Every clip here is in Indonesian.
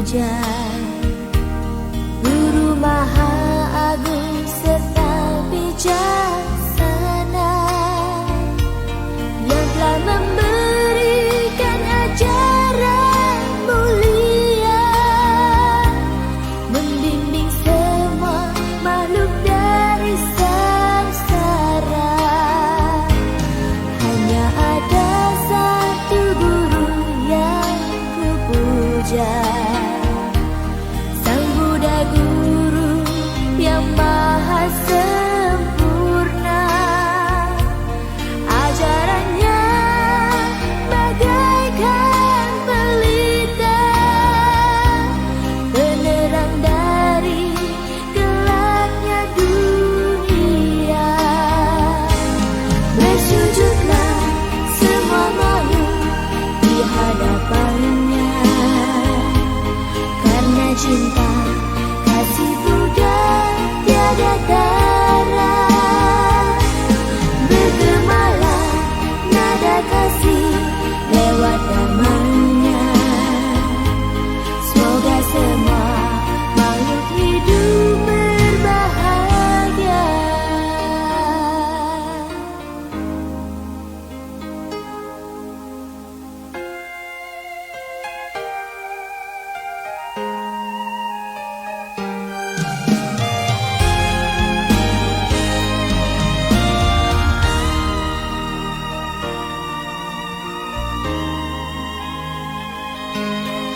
puja, Guru Maha Agung serta bijaksana, yang telah memberikan ajaran mulia, membimbing semua makhluk dari samsara. Hanya ada satu guru yang kupuja, Sang Buddha Guru yang maha sempurna. Ajarannya bagaikan pelita, penerang dari gelapnya dunia. Bersujudlah semua makhluk di hadapannya, karena cinta kasih Buddha tiada tara. Bergemalah nada kasih lewat namanya, semoga semua makhluk hidup berbahagia.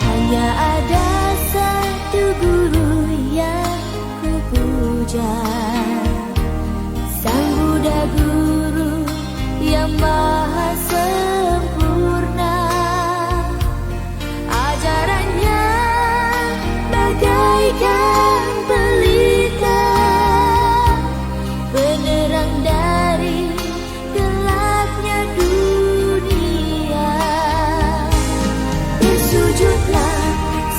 Hanya ada satu guru yang kupuja, Sang Buddha Guru yang maha sempurna. Ajarannya bagaikan pelita, penerang dari gelapnya dunia. Bersujudlah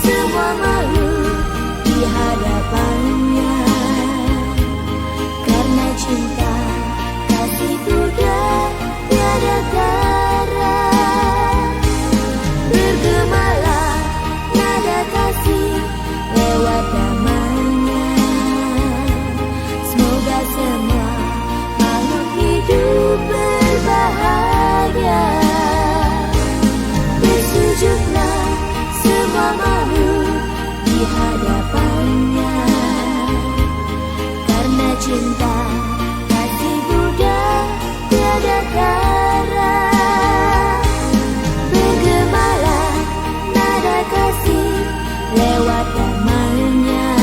semua makhluk di hadapannya, karena cinta kasih Buddha tiada tara. Bergemalah nada kasih lewat namanya, semoga semua makhluk hidup berbahagia. Bersujudlah semua makhluk di hadapannya, karena cinta kasih Buddha tiada tara. Bergemalah nada kasih lewat namanya,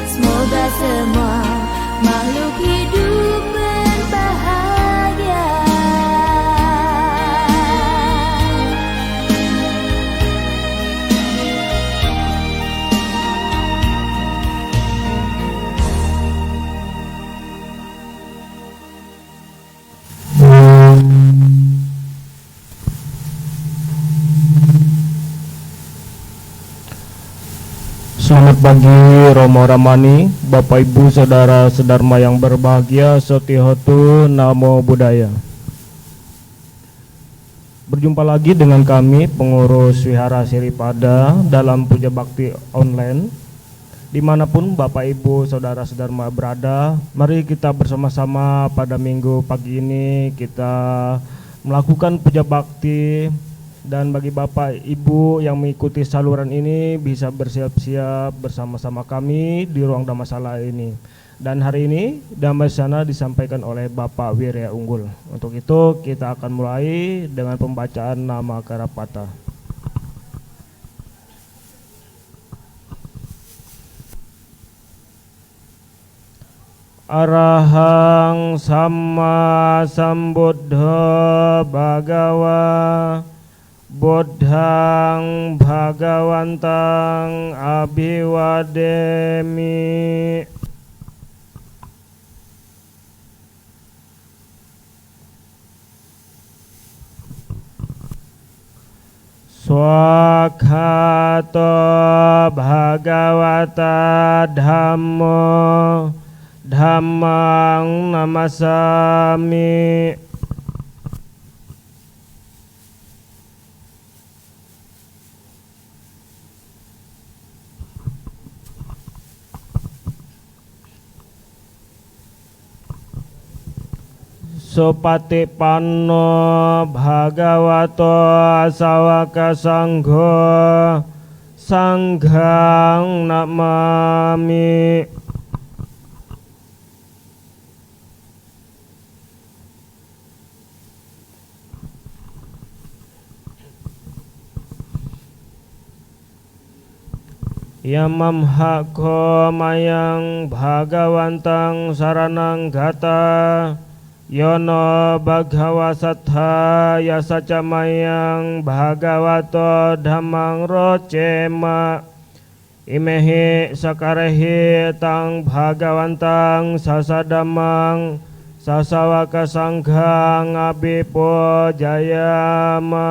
semoga semua makhluk hidup berbahagia. Selamat pagi Romo Ramani, Bapak Ibu Saudara Sedharma yang berbahagia, Sotihotu Namo Buddhaya. Berjumpa lagi dengan kami pengurus Wihara Siripada dalam Puja Bakti Online. Dimanapun Bapak Ibu Saudara Sedharma berada, mari kita bersama-sama pada minggu pagi ini kita melakukan puja bakti. Dan bagi Bapak Ibu yang mengikuti saluran ini bisa bersiap-siap bersama-sama kami di ruang Dhammasala ini. Dan hari ini Dhammasana disampaikan oleh Bapak Wirya Unggul. Untuk itu kita akan mulai dengan pembacaan nama Karapata. Arahang Samma Sambuddha Bhagawa Buddhang Bhagawantang Abhiwademi. Swakhato Bhagavata Dhammo Dhammang namasami. Supatipanno bhagavato sawaka sangho sanghang namami. Yamam hakho mayang bhagawantang saranang gata yono bhagava sattha yasaca mayang bhagavato dhammang rocema imehi sakarehi tang bhagawantang sasadamang sasawaka sanghang abipo jayama.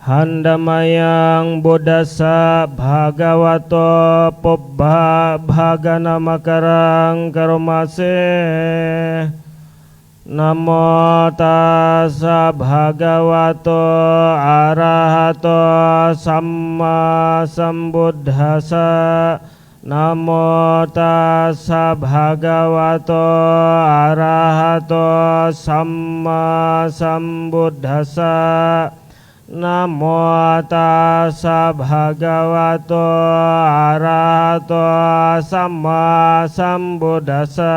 Handamayang bodasa bhagavato pobba bhagana makarang karomase. Namo tassa bhagavato arahato samma sambuddhassa. Namo tassa bhagavato arahato samma sambuddhassa. Namo tassa bhagavato arahato samma sambuddhassa.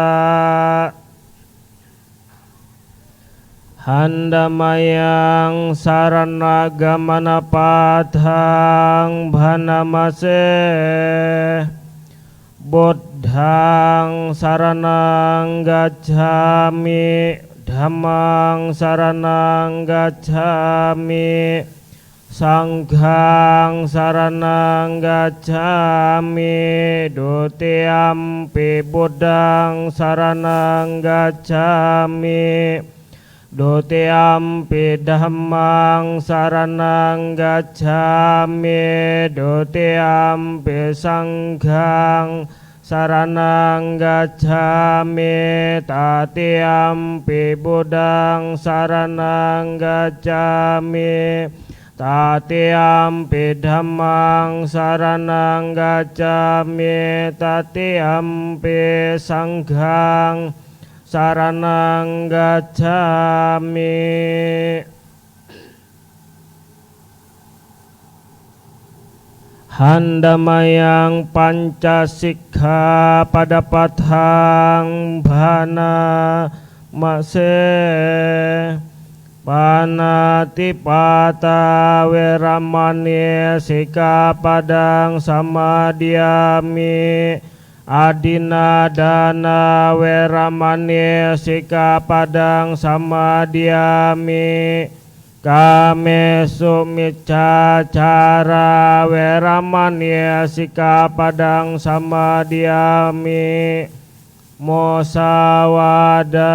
Handamayang saranagamana padhang bhanamase. Buddhang saranang gacchami. Dhammang saranang gacchami. Sanghang saranang gacchami. Dutiyampi buddhang saranang gacchami. Dutiyampi dhammang saranang gacchami. Dutiyampi sanghang saranang gacchami. Tatiyampi buddhang saranang gacchami. Tatiyampi dhammang saranang gacchami. Tatiyampi sanghang saranang gacchami. Handamayang pancasika padapathang bhana mase. Panatipata weramani sikapadang samadhyami. Adinadana weramani sikapadang samadhyami. Kame sumicacara weramani sikapadang samadhyami. Musawada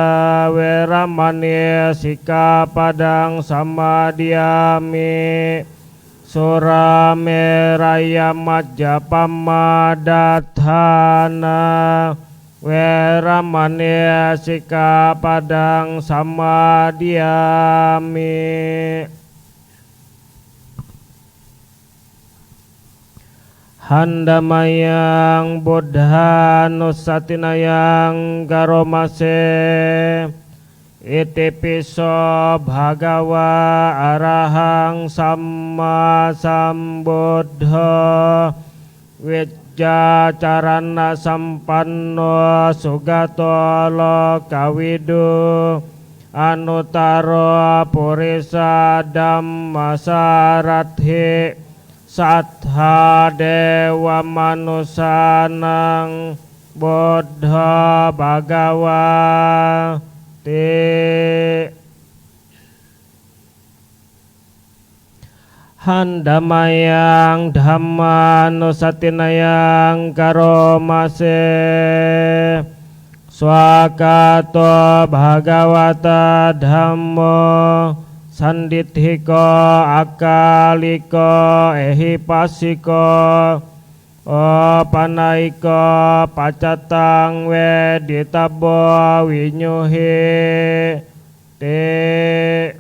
weramani sikapadang samadhyami. Surameraya majapamadatthana weramani sikapadang samadhyami. Handamayang buddha nusatinayang garomase. Itipiso bhagawa arahang samma sambuddha. Wijjacarana sampanno sugato lokawidu. Anutaro purisa dhammasarathi. Sattha dewa manusanang buddha bhagawa te. Handamayang dhamma nusatinayang karomase. Swakato bhagavata dhammo. Sandithiko akaliko ehipasiko. Panaiko pacatang weditabo winyuhi. Te.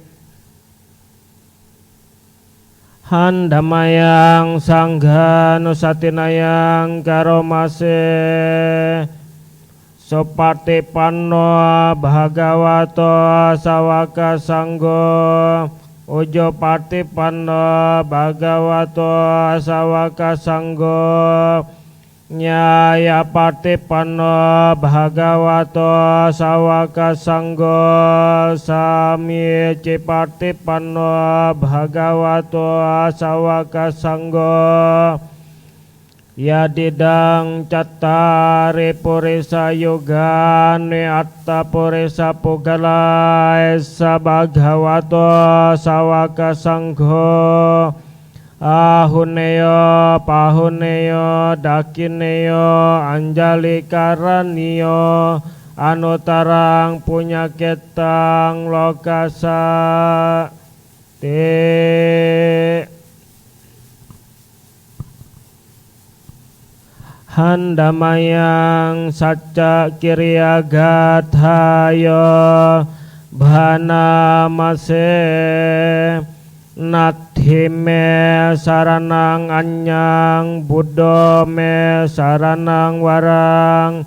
Handamayang sangga nusatinayang karomase sopati panno bhagavato sawaka sanggo ujo pati panno bhagavato sawaka sanggo nyaya pati panno bhagavato sawaka sanggo sami cipati panno bhagavato sawaka sanggo yadidang cattari purisa yugane atta purisa pugala esa bhagavato sawaka sangho ahuneyo pahuneyo dakineyo anjali karaniyo anutarang punya ketang lokasa te handamayang saca kirya gathayo bhanamase nathi me saranang anyang buddha me saranang warang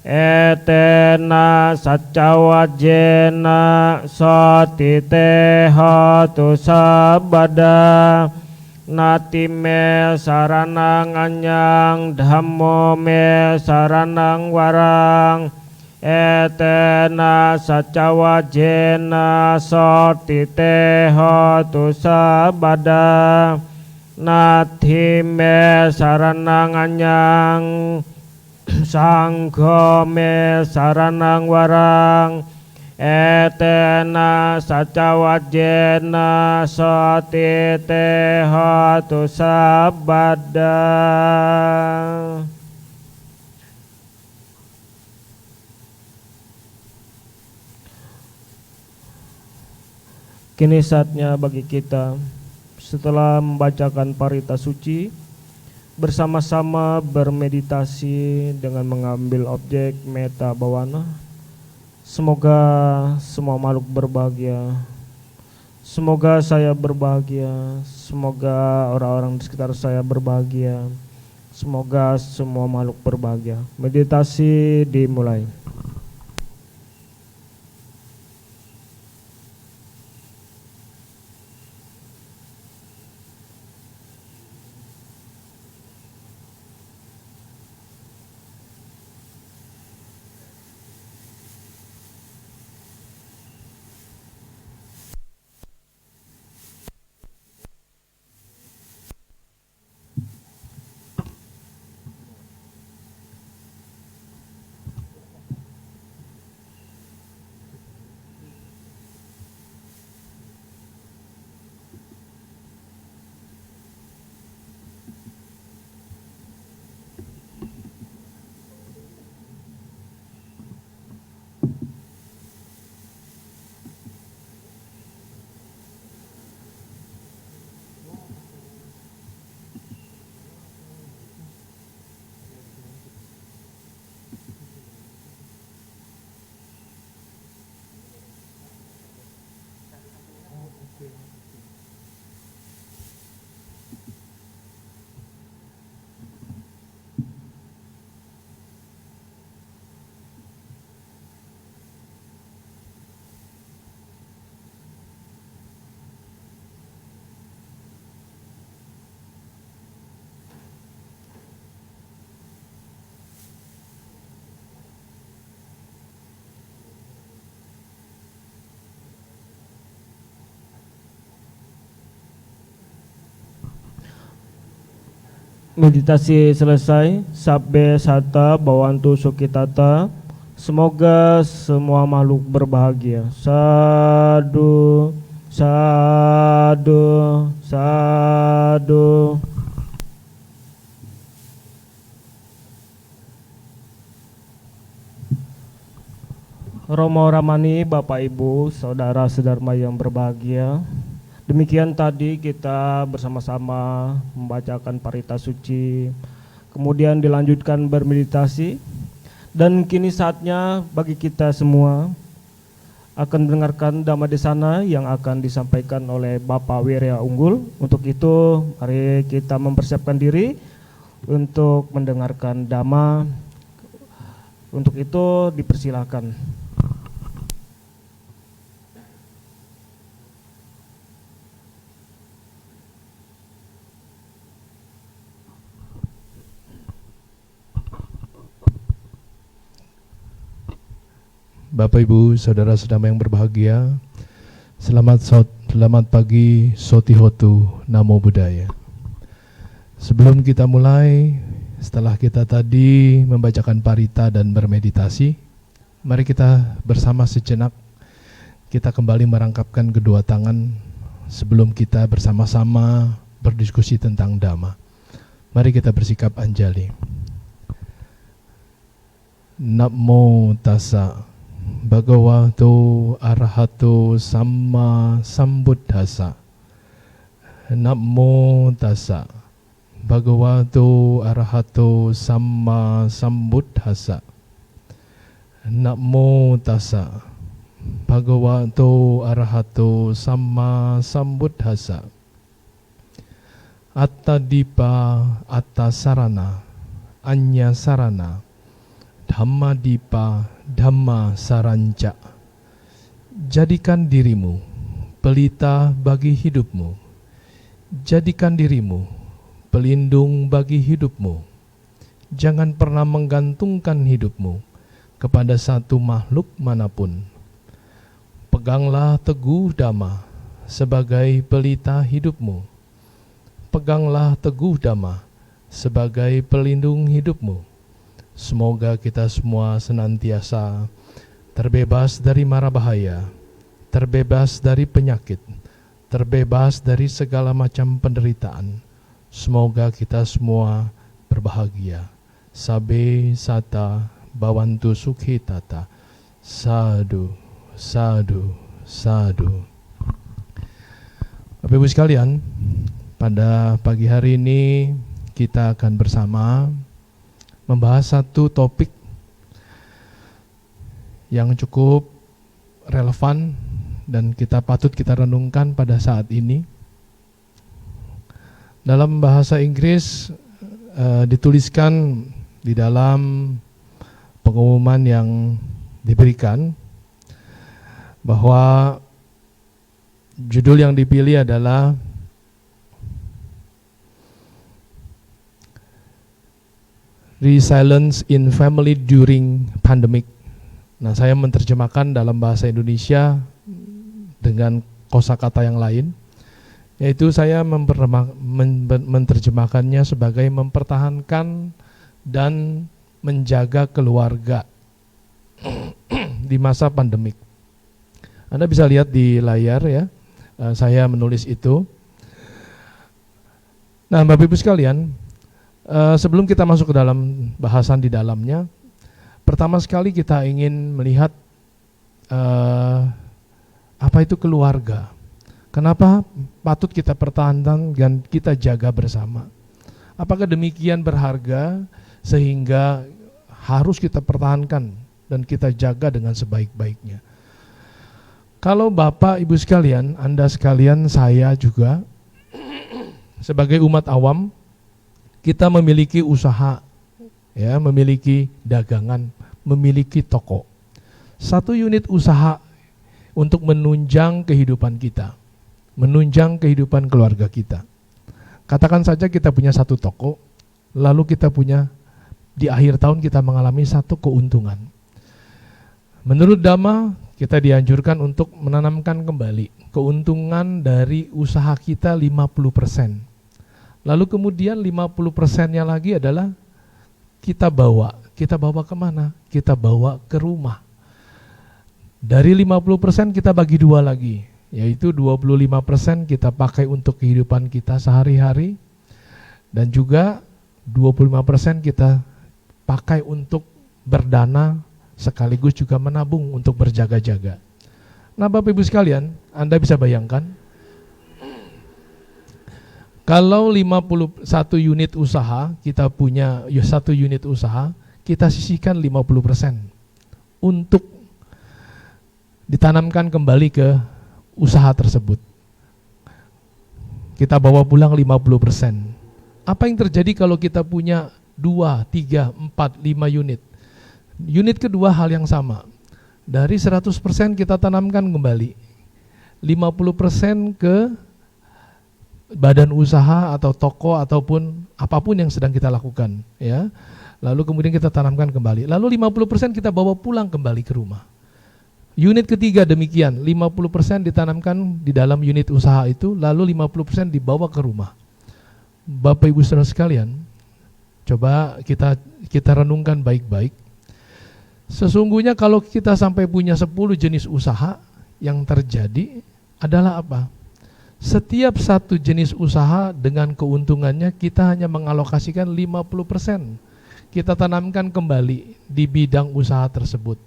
etena saccawajena sotiteho tu sabada nati me saranang anyang dhammo me saranang warang etena saccawajena sotiteho tu sabada nati me saranang anyang sangho me saranang warang etena saccawajena sotiteho tu sabada. Kini saatnya bagi kita setelah membacakan parita suci bersama-sama bermeditasi dengan mengambil objek meta bawana. Semoga semua makhluk berbahagia. Semoga saya berbahagia. Semoga orang-orang di sekitar saya berbahagia. Semoga semua makhluk berbahagia. Meditasi dimulai. Meditasi selesai. Sabbe sata bawantu sukitata. Semoga semua makhluk berbahagia. Sadu, sadu, sadu. Romo Ramani, Bapak Ibu, Saudara Sedharma yang berbahagia. Demikian tadi kita bersama-sama membacakan parita suci, kemudian dilanjutkan bermeditasi, dan kini saatnya bagi kita semua akan mendengarkan Dhamma Desana yang akan disampaikan oleh Bapak Wirya Unggul. Untuk itu, mari kita mempersiapkan diri untuk mendengarkan Dhamma. Untuk itu, dipersilakan. Bapak Ibu, saudara-saudara yang berbahagia, selamat pagi, Sotihotu, Namo Buddhaya. Sebelum kita mulai, setelah kita tadi membacakan parita dan bermeditasi, mari kita bersama sejenak, kita kembali merangkapkan kedua tangan sebelum kita bersama-sama berdiskusi tentang Dhamma. Mari kita bersikap anjali. Namo tassa Bhagavato arahato samma sambuddhassa. Namo tassa Bhagavato arahato samma sambuddhassa. Namo tassa Bhagavato arahato samma sambuddhassa. Atta dipa atta sarana anya sarana Dhamma dipa Dhamma saranca. Jadikan dirimu pelita bagi hidupmu. Jadikan dirimu pelindung bagi hidupmu. Jangan pernah menggantungkan hidupmu kepada satu makhluk manapun. Peganglah teguh Dhamma sebagai pelita hidupmu. Peganglah teguh Dhamma sebagai pelindung hidupmu. Semoga kita semua senantiasa terbebas dari mara bahaya, terbebas dari penyakit, terbebas dari segala macam penderitaan. Semoga kita semua berbahagia. Sabe sata bawantu sukhi tata. Sadu, sadu, sadu. Bapak Ibu sekalian, pada pagi hari ini kita akan bersama membahas satu topik yang cukup relevan dan patut kita renungkan pada saat ini. Dalam bahasa Inggris dituliskan di dalam pengumuman yang diberikan bahwa judul yang dipilih adalah Resilience in Family During Pandemic. Nah, saya menerjemahkan dalam bahasa Indonesia dengan kosakata yang lain, yaitu saya menerjemahkannya sebagai mempertahankan dan menjaga keluarga di masa pandemik. Anda bisa lihat di layar ya, saya menulis itu. Nah, Bapak Ibu sekalian, sebelum kita masuk ke dalam bahasan di dalamnya, pertama sekali kita ingin melihat apa itu keluarga. Kenapa patut kita pertahankan dan kita jaga bersama? Apakah demikian berharga sehingga harus kita pertahankan dan kita jaga dengan sebaik-baiknya? Kalau Bapak Ibu sekalian, Anda sekalian, saya juga sebagai umat awam, kita memiliki usaha, ya, memiliki dagangan, memiliki toko. Satu unit usaha untuk menunjang kehidupan kita, menunjang kehidupan keluarga kita. Katakan saja kita punya satu toko, lalu kita punya, di akhir tahun kita mengalami satu keuntungan. Menurut Dhamma, kita dianjurkan untuk menanamkan kembali keuntungan dari usaha kita 50%. Lalu kemudian 50%-nya lagi adalah kita bawa kemana? Kita bawa ke rumah. Dari 50% kita bagi dua lagi, yaitu 25% kita pakai untuk kehidupan kita sehari-hari, dan juga 25% kita pakai untuk berdana sekaligus juga menabung untuk berjaga-jaga. Nah, Bapak Ibu sekalian, Anda bisa bayangkan, kalau 51 unit usaha, kita punya satu unit usaha, kita sisihkan 50% untuk ditanamkan kembali ke usaha tersebut. Kita bawa pulang 50%. Apa yang terjadi kalau kita punya 2, 3, 4, 5 unit? Unit kedua hal yang sama. Dari 100% kita tanamkan kembali 50% ke badan usaha atau toko ataupun apapun yang sedang kita lakukan, ya. Lalu kemudian kita tanamkan kembali. Lalu 50% kita bawa pulang kembali ke rumah. Unit ketiga demikian, 50% ditanamkan di dalam unit usaha itu, lalu 50% dibawa ke rumah. Bapak Ibu Saudara sekalian, coba kita renungkan baik-baik. Sesungguhnya kalau kita sampai punya 10 jenis usaha, yang terjadi adalah apa? Setiap satu jenis usaha dengan keuntungannya kita hanya mengalokasikan 50%. Kita tanamkan kembali di bidang usaha tersebut.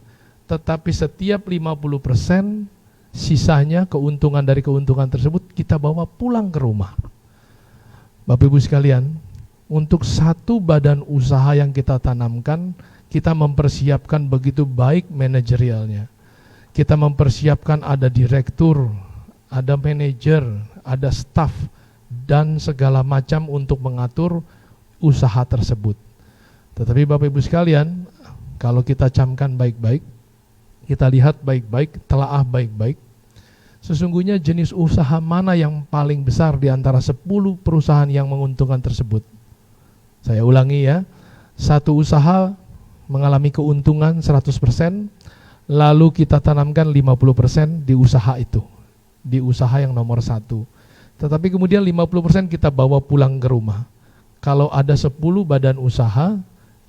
Tetapi setiap 50% sisanya keuntungan dari keuntungan tersebut kita bawa pulang ke rumah. Bapak Ibu sekalian, untuk satu badan usaha yang kita tanamkan, kita mempersiapkan begitu baik manajerialnya. Kita mempersiapkan ada direktur, ada manajer, ada staf, dan segala macam untuk mengatur usaha tersebut. Tetapi Bapak Ibu sekalian, kalau kita camkan baik-baik, kita lihat baik-baik, telaah baik-baik, sesungguhnya jenis usaha mana yang paling besar di antara 10 perusahaan yang menguntungkan tersebut? Saya ulangi ya, satu usaha mengalami keuntungan 100%, lalu kita tanamkan 50% di usaha itu, di usaha yang nomor 1. Tetapi kemudian 50% kita bawa pulang ke rumah. Kalau ada 10 badan usaha,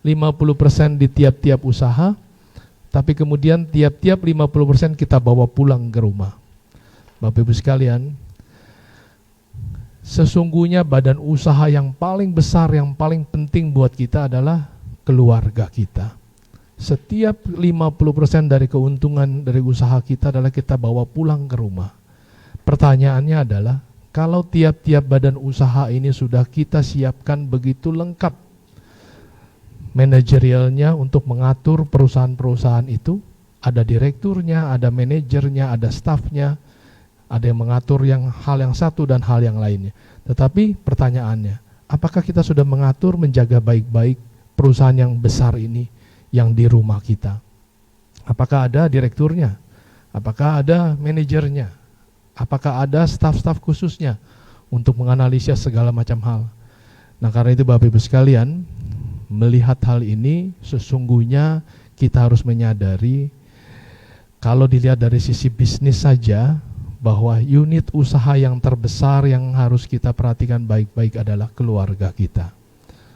50% di tiap-tiap usaha, tapi kemudian tiap-tiap 50% kita bawa pulang ke rumah. Bapak Ibu sekalian, sesungguhnya badan usaha yang paling besar, yang paling penting buat kita adalah keluarga kita. Setiap 50% dari keuntungan dari usaha kita adalah kita bawa pulang ke rumah. Pertanyaannya adalah, kalau tiap-tiap badan usaha ini sudah kita siapkan begitu lengkap manajerialnya untuk mengatur perusahaan-perusahaan itu, ada direkturnya, ada manajernya, ada stafnya, ada yang mengatur hal yang satu dan hal yang lainnya. Tetapi pertanyaannya, apakah kita sudah mengatur, menjaga baik-baik perusahaan yang besar ini yang di rumah kita? Apakah ada direkturnya? Apakah ada manajernya? Apakah ada staf-staf khususnya untuk menganalisis segala macam hal? Nah, karena itu Bapak Ibu sekalian, melihat hal ini sesungguhnya kita harus menyadari, kalau dilihat dari sisi bisnis saja, bahwa unit usaha yang terbesar yang harus kita perhatikan baik-baik adalah keluarga kita.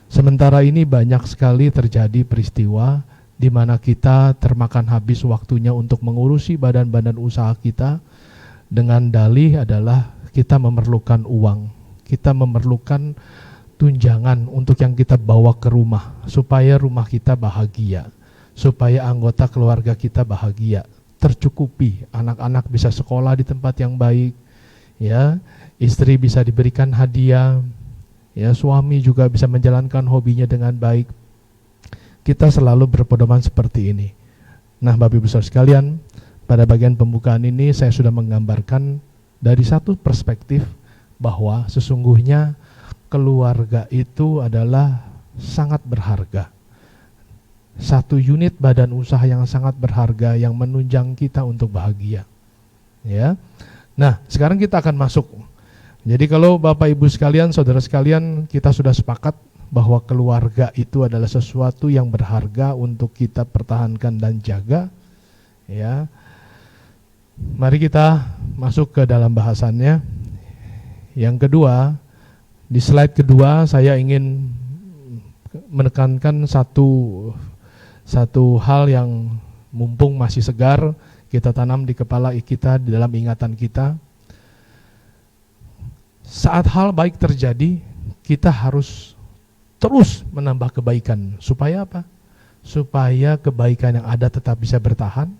Sementara ini banyak sekali terjadi peristiwa di mana kita termakan habis waktunya untuk mengurusi badan-badan usaha kita dengan dalih adalah kita memerlukan uang, kita memerlukan tunjangan untuk yang kita bawa ke rumah, supaya rumah kita bahagia, supaya anggota keluarga kita bahagia, tercukupi, anak-anak bisa sekolah di tempat yang baik, ya, istri bisa diberikan hadiah, ya, suami juga bisa menjalankan hobinya dengan baik. Kita selalu berpedoman seperti ini. Nah, Bapak Ibu Saudara sekalian, pada bagian pembukaan ini saya sudah menggambarkan dari satu perspektif bahwa sesungguhnya keluarga itu adalah sangat berharga. Satu unit badan usaha yang sangat berharga yang menunjang kita untuk bahagia. Ya. Nah, sekarang kita akan masuk. Jadi kalau Bapak Ibu sekalian, saudara sekalian, kita sudah sepakat bahwa keluarga itu adalah sesuatu yang berharga untuk kita pertahankan dan jaga. Ya. Mari kita masuk ke dalam bahasannya. Yang kedua, di slide kedua saya ingin menekankan satu hal yang mumpung masih segar kita tanam di kepala kita, di dalam ingatan kita. Saat hal baik terjadi, kita harus terus menambah kebaikan. Supaya apa? Supaya kebaikan yang ada tetap bisa bertahan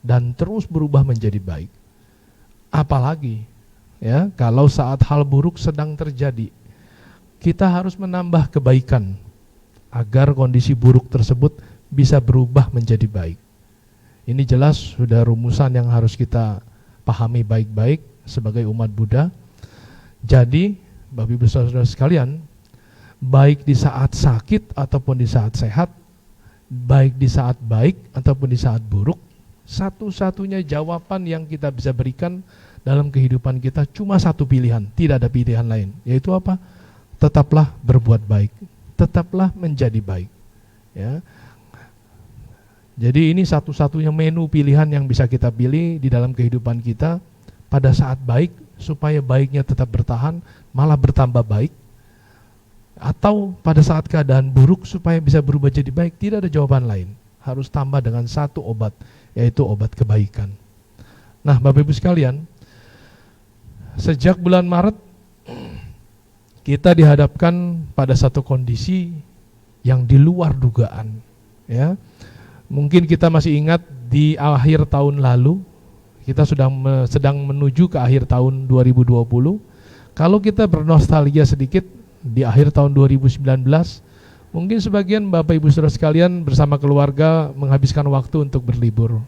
dan terus berubah menjadi baik. Apalagi ya, kalau saat hal buruk sedang terjadi, kita harus menambah kebaikan agar kondisi buruk tersebut bisa berubah menjadi baik. Ini jelas sudah rumusan yang harus kita pahami baik-baik sebagai umat Buddha. Jadi, Bapak Ibu Saudara sekalian, baik di saat sakit ataupun di saat sehat, baik di saat baik ataupun di saat buruk, satu-satunya jawaban yang kita bisa berikan dalam kehidupan kita cuma satu pilihan, tidak ada pilihan lain, yaitu apa? Tetaplah berbuat baik, tetaplah menjadi baik. Ya. Jadi ini satu-satunya menu pilihan yang bisa kita pilih di dalam kehidupan kita pada saat baik, supaya baiknya tetap bertahan, malah bertambah baik. Atau pada saat keadaan buruk supaya bisa berubah jadi baik, tidak ada jawaban lain. Harus tambah dengan satu obat, yaitu obat kebaikan. Nah, Bapak Ibu sekalian, sejak bulan Maret kita dihadapkan pada satu kondisi yang di luar dugaan. Ya, mungkin kita masih ingat di akhir tahun lalu, kita sedang menuju ke akhir tahun 2020. Kalau kita bernostalgia sedikit, di akhir tahun 2019, mungkin sebagian Bapak Ibu Saudara sekalian bersama keluarga menghabiskan waktu untuk berlibur.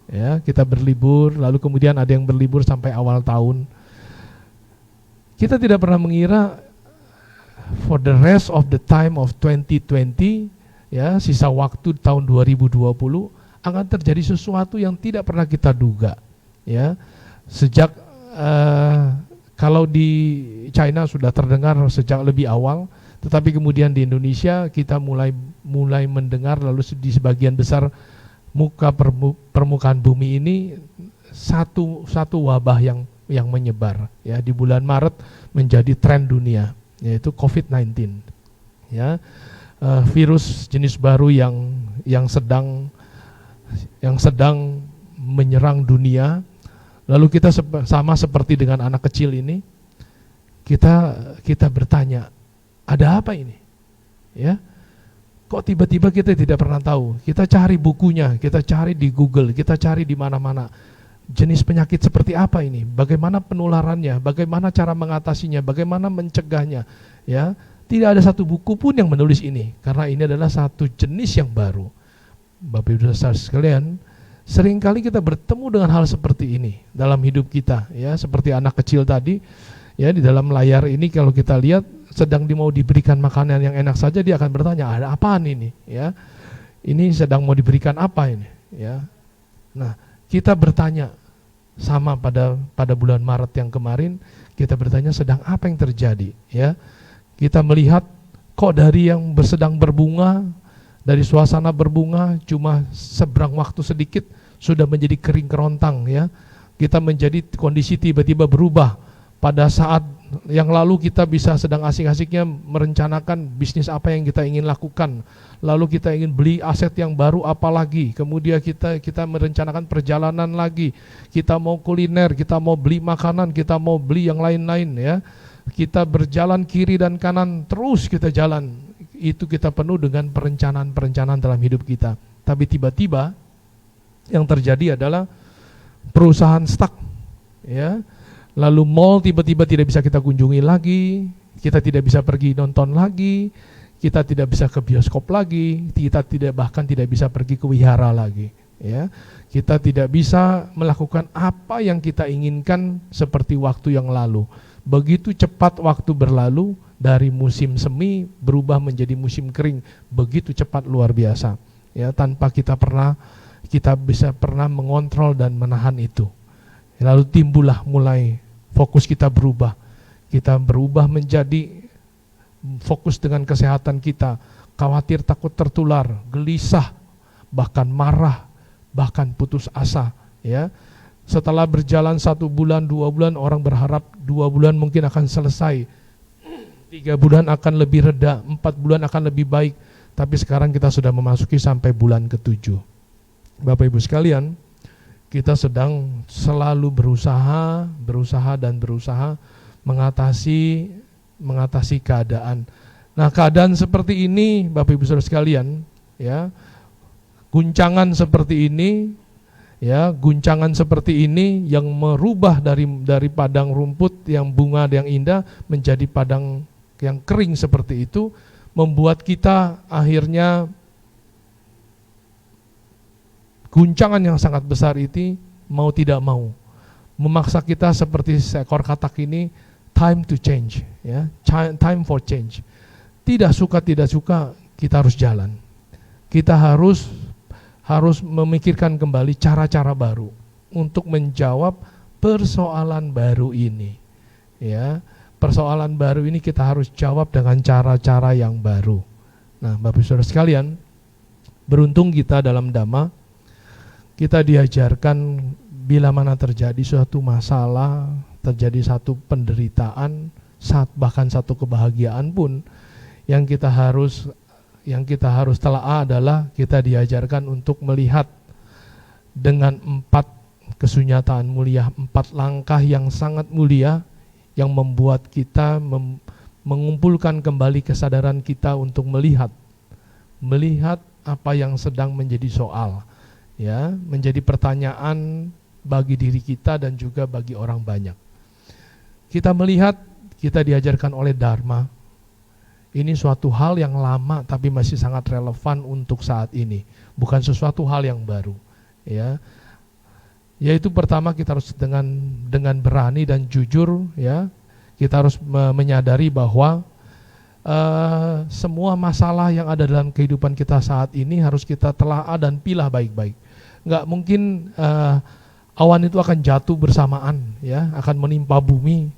Ya, kita berlibur, lalu kemudian ada yang berlibur sampai awal tahun. Kita tidak pernah mengira for the rest of the time of 2020, ya, sisa waktu tahun 2020 akan terjadi sesuatu yang tidak pernah kita duga. Ya, sejak kalau di China sudah terdengar sejak lebih awal, tetapi kemudian di Indonesia kita mulai mendengar, lalu di sebagian besar permukaan bumi ini satu wabah yang menyebar. Ya, di bulan Maret menjadi tren dunia, yaitu COVID-19. Ya, virus jenis baru yang sedang menyerang dunia. Lalu kita sama seperti dengan anak kecil ini, kita bertanya, ada apa ini? Ya, kok tiba-tiba kita tidak pernah tahu? Kita cari bukunya, kita cari di Google, kita cari di mana-mana. Jenis penyakit seperti apa ini? Bagaimana penularannya? Bagaimana cara mengatasinya? Bagaimana mencegahnya? Ya, tidak ada satu buku pun yang menulis ini, karena ini adalah satu jenis yang baru. Bapak Ibu Saudara sekalian, seringkali kita bertemu dengan hal seperti ini dalam hidup kita, ya, seperti anak kecil tadi, ya, di dalam layar ini kalau kita lihat sedang mau diberikan makanan yang enak saja, dia akan bertanya, ada apaan ini? Ya, ini sedang mau diberikan apa ini? Ya, nah, kita bertanya sama pada bulan Maret yang kemarin, kita bertanya sedang apa yang terjadi? Ya, kita melihat kok dari yang sedang berbunga, dari suasana berbunga cuma seberang waktu sedikit sudah menjadi kering kerontang. Ya, kita menjadi kondisi tiba-tiba berubah. Pada saat yang lalu kita bisa sedang asik-asiknya merencanakan bisnis apa yang kita ingin lakukan, lalu kita ingin beli aset yang baru apa lagi, kemudian kita merencanakan perjalanan lagi, kita mau kuliner, kita mau beli makanan, kita mau beli yang lain-lain. Ya, kita berjalan kiri dan kanan, terus kita jalan. Itu kita penuh dengan perencanaan-perencanaan dalam hidup kita. Tapi tiba-tiba yang terjadi adalah perusahaan stuck. Ya, lalu mall tiba-tiba tidak bisa kita kunjungi lagi, kita tidak bisa pergi nonton lagi, kita tidak bisa ke bioskop lagi, kita bahkan tidak bisa pergi ke wihara lagi. Ya, kita tidak bisa melakukan apa yang kita inginkan seperti waktu yang lalu. Begitu cepat waktu berlalu, dari musim semi berubah menjadi musim kering, begitu cepat, luar biasa. Ya, tanpa kita bisa pernah mengontrol dan menahan itu. Lalu timbullah mulai fokus kita berubah. Kita berubah menjadi fokus dengan kesehatan kita, khawatir takut tertular, gelisah, bahkan marah, bahkan putus asa. Ya, setelah berjalan 1 bulan, 2 bulan, orang berharap 2 bulan mungkin akan selesai, 3 bulan akan lebih reda, 4 bulan akan lebih baik. Tapi sekarang kita sudah memasuki sampai bulan ke-7. Bapak Ibu sekalian, kita sedang selalu berusaha mengatasi keadaan. Nah, keadaan seperti ini, Bapak Ibu Saudara sekalian, ya, guncangan seperti ini yang merubah dari padang rumput yang bunga yang indah menjadi padang yang kering seperti itu, membuat kita akhirnya guncangan yang sangat besar itu mau tidak mau memaksa kita seperti seekor katak ini, time to change, ya, time for change. Tidak suka kita harus jalan. Kita harus memikirkan kembali cara-cara baru untuk menjawab persoalan baru ini. Ya, persoalan baru ini kita harus jawab dengan cara-cara yang baru. Nah, Bapak Ibu Saudara sekalian, beruntung kita dalam Dhamma, kita diajarkan bila mana terjadi suatu masalah, terjadi satu penderitaan, bahkan satu kebahagiaan pun, yang kita harus telaah adalah kita diajarkan untuk melihat dengan 4 kesunyataan mulia, 4 langkah yang sangat mulia yang membuat kita mengumpulkan kembali kesadaran kita untuk melihat apa yang sedang menjadi soal, ya, menjadi pertanyaan bagi diri kita dan juga bagi orang banyak. Kita melihat, kita diajarkan oleh Dharma. Ini suatu hal yang lama tapi masih sangat relevan untuk saat ini, bukan sesuatu hal yang baru, ya. Yaitu pertama, kita harus dengan berani dan jujur, ya. Kita harus menyadari bahwa semua masalah yang ada dalam kehidupan kita saat ini harus kita telaah dan pilah baik-baik. Nggak mungkin awan itu akan jatuh bersamaan, ya, akan menimpa bumi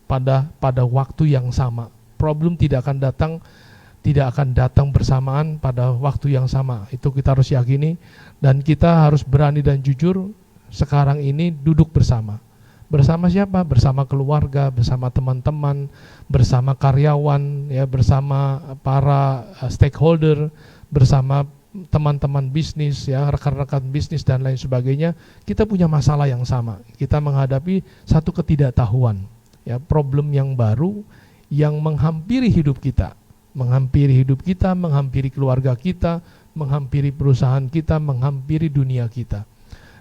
pada waktu yang sama. Problem tidak akan datang bersamaan pada waktu yang sama. Itu kita harus yakini, dan kita harus berani dan jujur sekarang ini duduk bersama. Bersama siapa? Bersama keluarga, bersama teman-teman, bersama karyawan, ya, bersama para stakeholder, bersama teman-teman bisnis, ya, rekan-rekan bisnis dan lain sebagainya. Kita punya masalah yang sama. Kita menghadapi satu ketidaktahuan, ya, problem yang baru yang menghampiri hidup kita, menghampiri keluarga kita, menghampiri perusahaan kita, menghampiri dunia kita.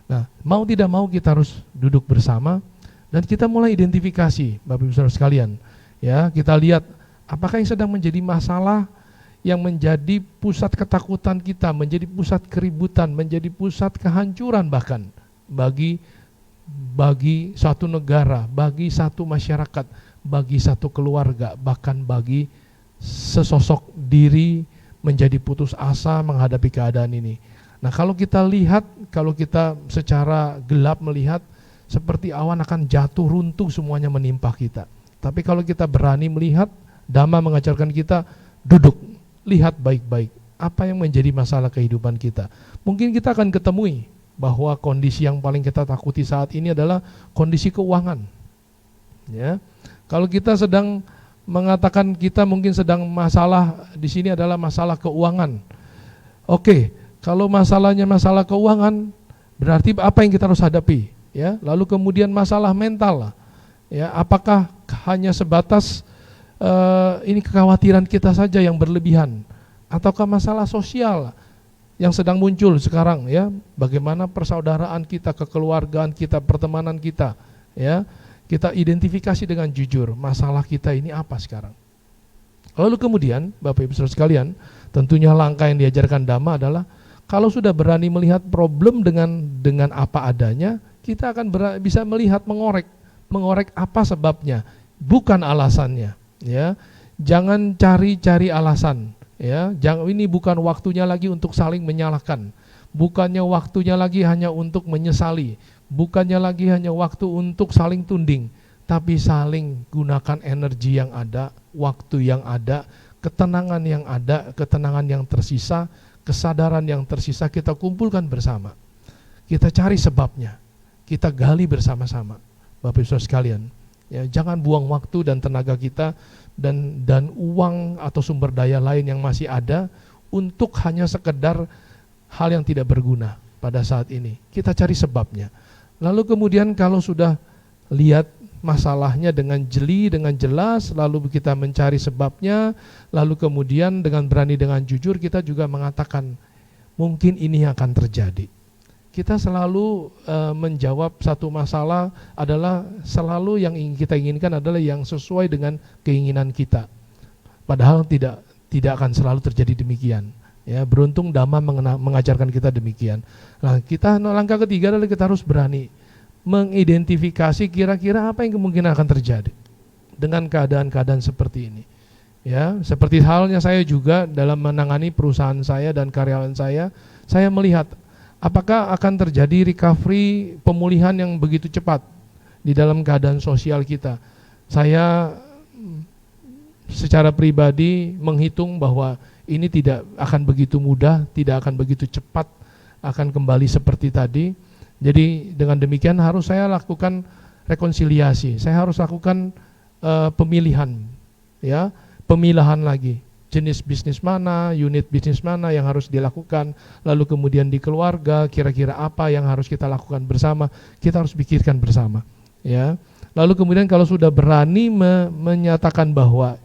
Nah, mau tidak mau kita harus duduk bersama dan kita mulai identifikasi, Bapak Ibu Saudara sekalian, ya, kita lihat apakah yang sedang menjadi masalah, yang menjadi pusat ketakutan kita, menjadi pusat keributan, menjadi pusat kehancuran bahkan bagi suatu negara, bagi satu masyarakat, bagi satu keluarga, bahkan bagi sesosok diri menjadi putus asa menghadapi keadaan ini. Nah, kalau kita lihat, kalau kita secara gelap melihat, seperti awan akan jatuh runtuh semuanya menimpa kita. Tapi kalau kita berani melihat, Dhamma mengajarkan kita duduk, lihat baik-baik apa yang menjadi masalah kehidupan kita. Mungkin kita akan ketemui bahwa kondisi yang paling kita takuti saat ini adalah kondisi keuangan, ya. Kalau kita sedang mengatakan kita mungkin sedang masalah di sini adalah masalah keuangan. Oke, kalau masalahnya masalah keuangan, berarti apa yang kita harus hadapi, ya? Lalu kemudian masalah mental, ya, apakah hanya sebatas ini kekhawatiran kita saja yang berlebihan, ataukah masalah sosial yang sedang muncul sekarang, ya? Bagaimana persaudaraan kita, kekeluargaan kita, pertemanan kita, ya? Kita identifikasi dengan jujur masalah kita ini apa sekarang. Lalu kemudian, Bapak Ibu Saudara sekalian, tentunya langkah yang diajarkan Dhamma adalah kalau sudah berani melihat problem dengan apa adanya, kita akan bisa melihat, mengorek apa sebabnya, bukan alasannya. Ya, jangan cari alasan, ya. Ini bukan waktunya lagi untuk saling menyalahkan, bukannya waktunya lagi hanya untuk menyesali, bukannya lagi hanya waktu untuk saling tunding, tapi saling gunakan energi yang ada, waktu yang ada, ketenangan yang tersisa, kesadaran yang tersisa, kita kumpulkan bersama. Kita cari sebabnya, kita gali bersama-sama, Bapak Ibu Saudara sekalian. Ya, jangan buang waktu dan tenaga kita dan uang atau sumber daya lain yang masih ada untuk hanya sekedar hal yang tidak berguna pada saat ini. Kita cari sebabnya. Lalu kemudian kalau sudah lihat masalahnya dengan jeli, dengan jelas, lalu kita mencari sebabnya, lalu kemudian dengan berani, dengan jujur kita juga mengatakan mungkin ini akan terjadi. Kita selalu menjawab satu masalah adalah selalu yang kita inginkan adalah yang sesuai dengan keinginan kita. Padahal tidak akan selalu terjadi demikian. Ya, beruntung Dhamma mengajarkan kita demikian. Nah, langkah ketiga adalah kita harus berani mengidentifikasi kira-kira apa yang kemungkinan akan terjadi dengan keadaan-keadaan seperti ini. Ya, seperti halnya saya juga dalam menangani perusahaan saya dan karyawan saya melihat apakah akan terjadi recovery, pemulihan yang begitu cepat di dalam keadaan sosial kita. Saya secara pribadi menghitung bahwa ini tidak akan begitu mudah, tidak akan begitu cepat akan kembali seperti tadi. Jadi dengan demikian harus saya lakukan rekonsiliasi, saya harus lakukan pemilihan, ya, pemilahan lagi, jenis bisnis mana, unit bisnis mana yang harus dilakukan, lalu kemudian di keluarga kira-kira apa yang harus kita lakukan bersama, kita harus pikirkan bersama, ya. Lalu kemudian kalau sudah berani menyatakan bahwa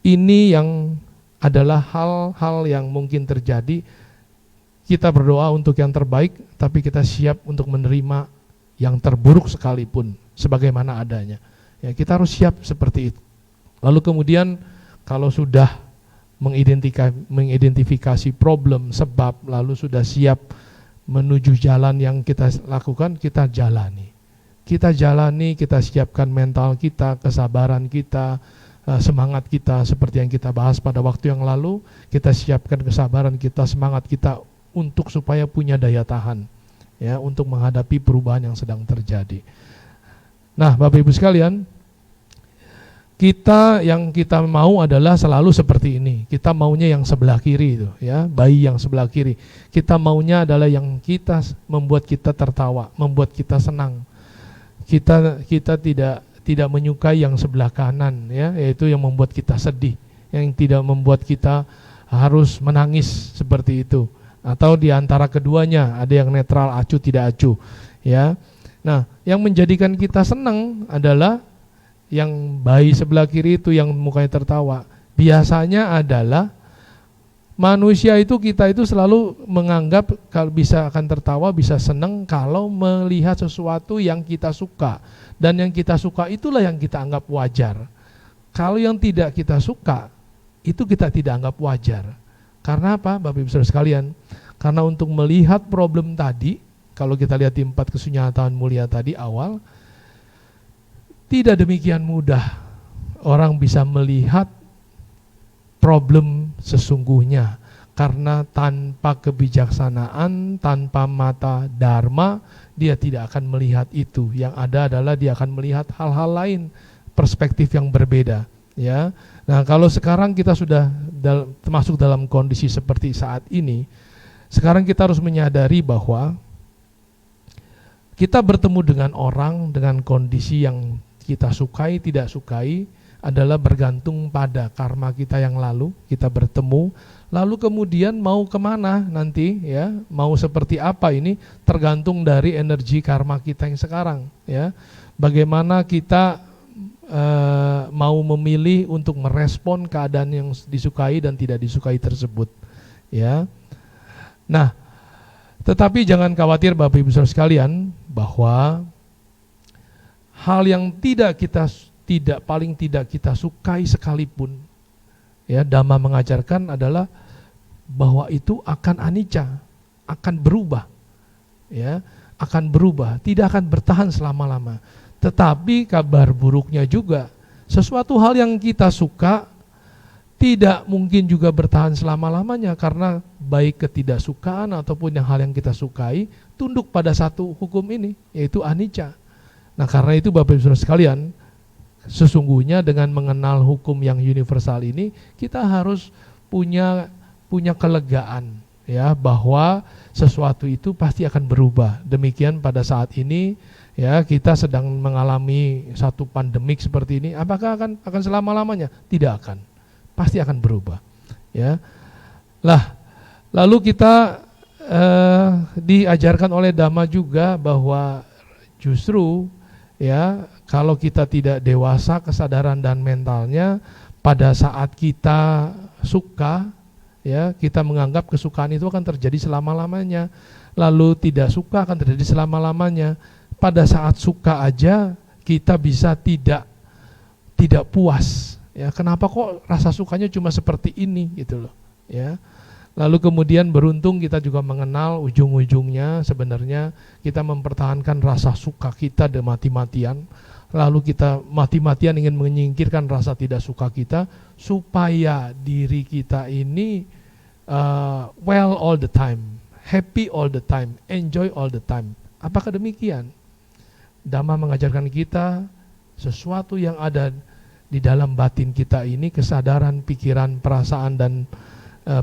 ini yang adalah hal-hal yang mungkin terjadi, kita berdoa untuk yang terbaik, tapi kita siap untuk menerima yang terburuk sekalipun sebagaimana adanya. Ya, kita harus siap seperti itu. Lalu kemudian kalau sudah mengidentifikasi problem, sebab, lalu sudah siap menuju jalan yang kita lakukan, kita jalani. Kita jalani, kita siapkan mental kita, kesabaran kita, semangat kita seperti yang kita bahas pada waktu yang lalu. Kita siapkan kesabaran kita, semangat kita untuk supaya punya daya tahan, ya, untuk menghadapi perubahan yang sedang terjadi. Nah, Bapak Ibu sekalian, yang kita mau adalah selalu seperti ini. Kita maunya yang sebelah kiri itu, ya, bayi yang sebelah kiri. Kita maunya adalah yang membuat kita tertawa, membuat kita senang. Kita tidak menyukai yang sebelah kanan, ya, yaitu yang membuat kita sedih, yang tidak membuat kita harus menangis seperti itu. Atau di antara keduanya, ada yang netral, acuh tidak acuh, ya. Nah, yang menjadikan kita senang adalah yang bayi sebelah kiri itu yang mukanya tertawa. Biasanya adalah manusia itu, kita itu selalu menganggap kalau bisa akan tertawa, bisa senang kalau melihat sesuatu yang kita suka. Dan yang kita suka itulah yang kita anggap wajar. Kalau yang tidak kita suka, itu kita tidak anggap wajar. Karena apa, Bapak Ibu Saudara sekalian? Karena untuk melihat problem tadi, kalau kita lihat di 4 kesunyatan mulia tadi awal, tidak demikian mudah orang bisa melihat problem sesungguhnya. Karena tanpa kebijaksanaan, tanpa mata dharma, dia tidak akan melihat itu. Yang ada adalah dia akan melihat hal-hal lain, perspektif yang berbeda, ya. Nah, kalau sekarang kita sudah masuk dalam kondisi seperti saat ini, sekarang kita harus menyadari bahwa kita bertemu dengan orang dengan kondisi yang kita sukai, tidak sukai, adalah bergantung pada karma kita yang lalu. Kita bertemu, lalu kemudian mau kemana nanti, ya, mau seperti apa ini tergantung dari energi karma kita yang sekarang, ya. Bagaimana kita mau memilih untuk merespon keadaan yang disukai dan tidak disukai tersebut, ya. Nah, tetapi jangan khawatir Bapak Ibu Saudara sekalian, bahwa hal yang paling tidak kita sukai sekalipun, ya, Dhamma mengajarkan adalah bahwa itu akan anicca, akan berubah, ya, akan berubah, tidak akan bertahan selama-lama. Tetapi kabar buruknya juga, sesuatu hal yang kita suka tidak mungkin juga bertahan selama-lamanya, karena baik ketidaksukaan ataupun hal yang kita sukai tunduk pada satu hukum ini, yaitu anicca. Nah, karena itu Bapak Ibu Saudara sekalian, sesungguhnya dengan mengenal hukum yang universal ini, kita harus punya kelegaan, ya, bahwa sesuatu itu pasti akan berubah. Demikian pada saat ini, ya, kita sedang mengalami satu pandemik seperti ini. Apakah akan selama-lamanya? Tidak akan. Pasti akan berubah, ya. Lalu kita diajarkan oleh Dhamma juga bahwa justru, ya, kalau kita tidak dewasa kesadaran dan mentalnya, pada saat kita suka, ya, kita menganggap kesukaan itu akan terjadi selama-lamanya. Lalu tidak suka akan terjadi selama-lamanya. Pada saat suka aja kita bisa tidak puas, ya. Kenapa kok rasa sukanya cuma seperti ini, gitu loh, ya. Lalu kemudian beruntung kita juga mengenal ujung-ujungnya sebenarnya kita mempertahankan rasa suka kita dan mati-matian. Lalu kita mati-matian ingin menyingkirkan rasa tidak suka kita supaya diri kita ini well all the time, happy all the time, enjoy all the time. Apakah demikian? Dhamma mengajarkan kita sesuatu yang ada di dalam batin kita ini, kesadaran, pikiran, perasaan, dan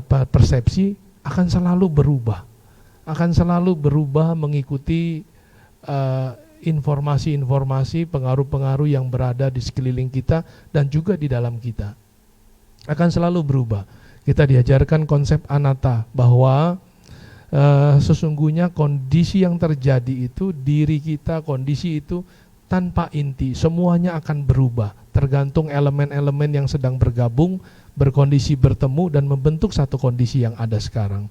persepsi akan selalu berubah. Akan selalu berubah mengikuti informasi-informasi, pengaruh-pengaruh yang berada di sekeliling kita dan juga di dalam kita. Akan selalu berubah. Kita diajarkan konsep anatta, bahwa sesungguhnya kondisi yang terjadi itu, diri kita, kondisi itu tanpa inti, semuanya akan berubah, tergantung elemen-elemen yang sedang bergabung, berkondisi, bertemu, dan membentuk satu kondisi yang ada sekarang.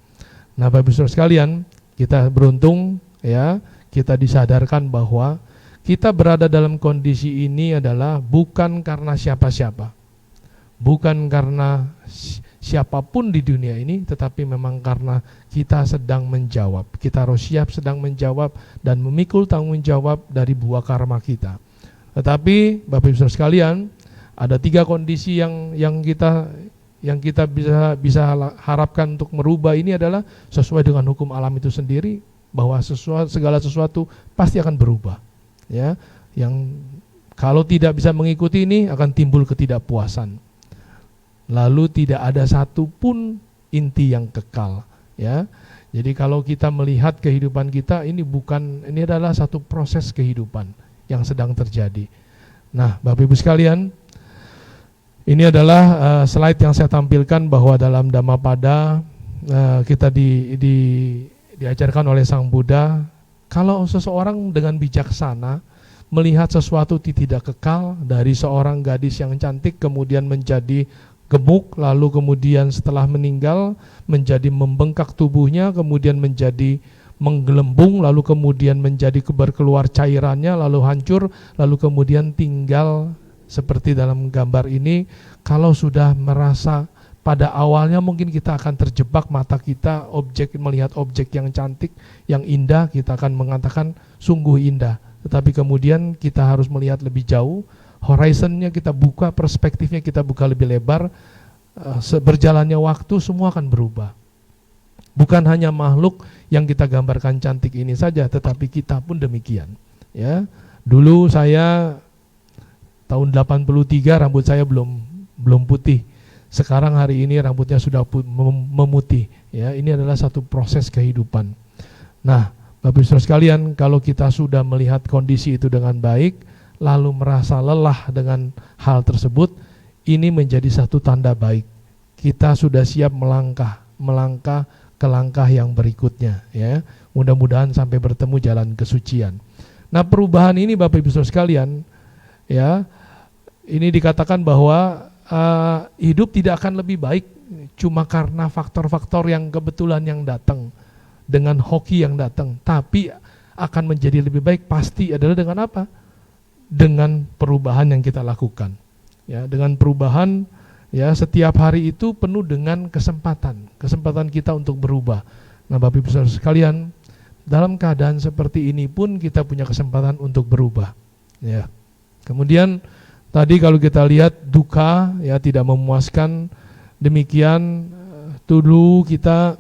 Nah, Bapak Ibu Saudara sekalian, kita beruntung ya, kita disadarkan bahwa kita berada dalam kondisi ini adalah bukan karena siapa-siapa, bukan karena siapapun di dunia ini, tetapi memang karena kita sedang menjawab. Kita harus siap sedang menjawab dan memikul tanggung jawab dari buah karma kita. Tetapi Bapak Ibu Saudara sekalian, ada 3 kondisi yang kita bisa harapkan untuk merubah. Ini adalah sesuai dengan hukum alam itu sendiri, bahwa segala sesuatu pasti akan berubah. Ya, yang kalau tidak bisa mengikuti ini akan timbul ketidakpuasan. Lalu tidak ada satupun inti yang kekal, ya. Jadi kalau kita melihat kehidupan kita ini adalah satu proses kehidupan yang sedang terjadi. Nah, Bapak Ibu sekalian, ini adalah slide yang saya tampilkan bahwa dalam Dhammapada kita diajarkan oleh Sang Buddha, kalau seseorang dengan bijaksana melihat sesuatu tidak kekal, dari seorang gadis yang cantik kemudian menjadi gemuk, lalu kemudian setelah meninggal menjadi membengkak tubuhnya, kemudian menjadi menggelembung, lalu kemudian menjadi berkeluar cairannya, lalu hancur, lalu kemudian tinggal seperti dalam gambar ini. Kalau sudah merasa pada awalnya mungkin kita akan terjebak, mata kita melihat objek yang cantik, yang indah, kita akan mengatakan sungguh indah. Tetapi kemudian kita harus melihat lebih jauh, horizonnya kita buka, perspektifnya kita buka lebih lebar. Berjalannya waktu semua akan berubah. Bukan hanya makhluk yang kita gambarkan cantik ini saja, tetapi kita pun demikian. Ya, dulu saya tahun 83 rambut saya belum putih. Sekarang hari ini rambutnya sudah memutih. Ya, ini adalah satu proses kehidupan. Nah, Bapak Ibu Saudara sekalian, kalau kita sudah melihat kondisi itu dengan baik, lalu merasa lelah dengan hal tersebut, ini menjadi satu tanda baik. Kita sudah siap melangkah ke langkah yang berikutnya, ya. Mudah-mudahan sampai bertemu jalan kesucian. Nah, perubahan ini Bapak Ibu Saudara sekalian, ya, ini dikatakan bahwa hidup tidak akan lebih baik cuma karena faktor-faktor yang kebetulan yang datang, dengan hoki yang datang, tapi akan menjadi lebih baik pasti adalah dengan apa? Dengan perubahan yang kita lakukan, ya, dengan perubahan, ya, setiap hari itu penuh dengan kesempatan kita untuk berubah. Nah, Bapak Ibu Saudara sekalian, dalam keadaan seperti ini pun kita punya kesempatan untuk berubah, ya. Kemudian tadi kalau kita lihat duka, ya, tidak memuaskan, demikian dulu kita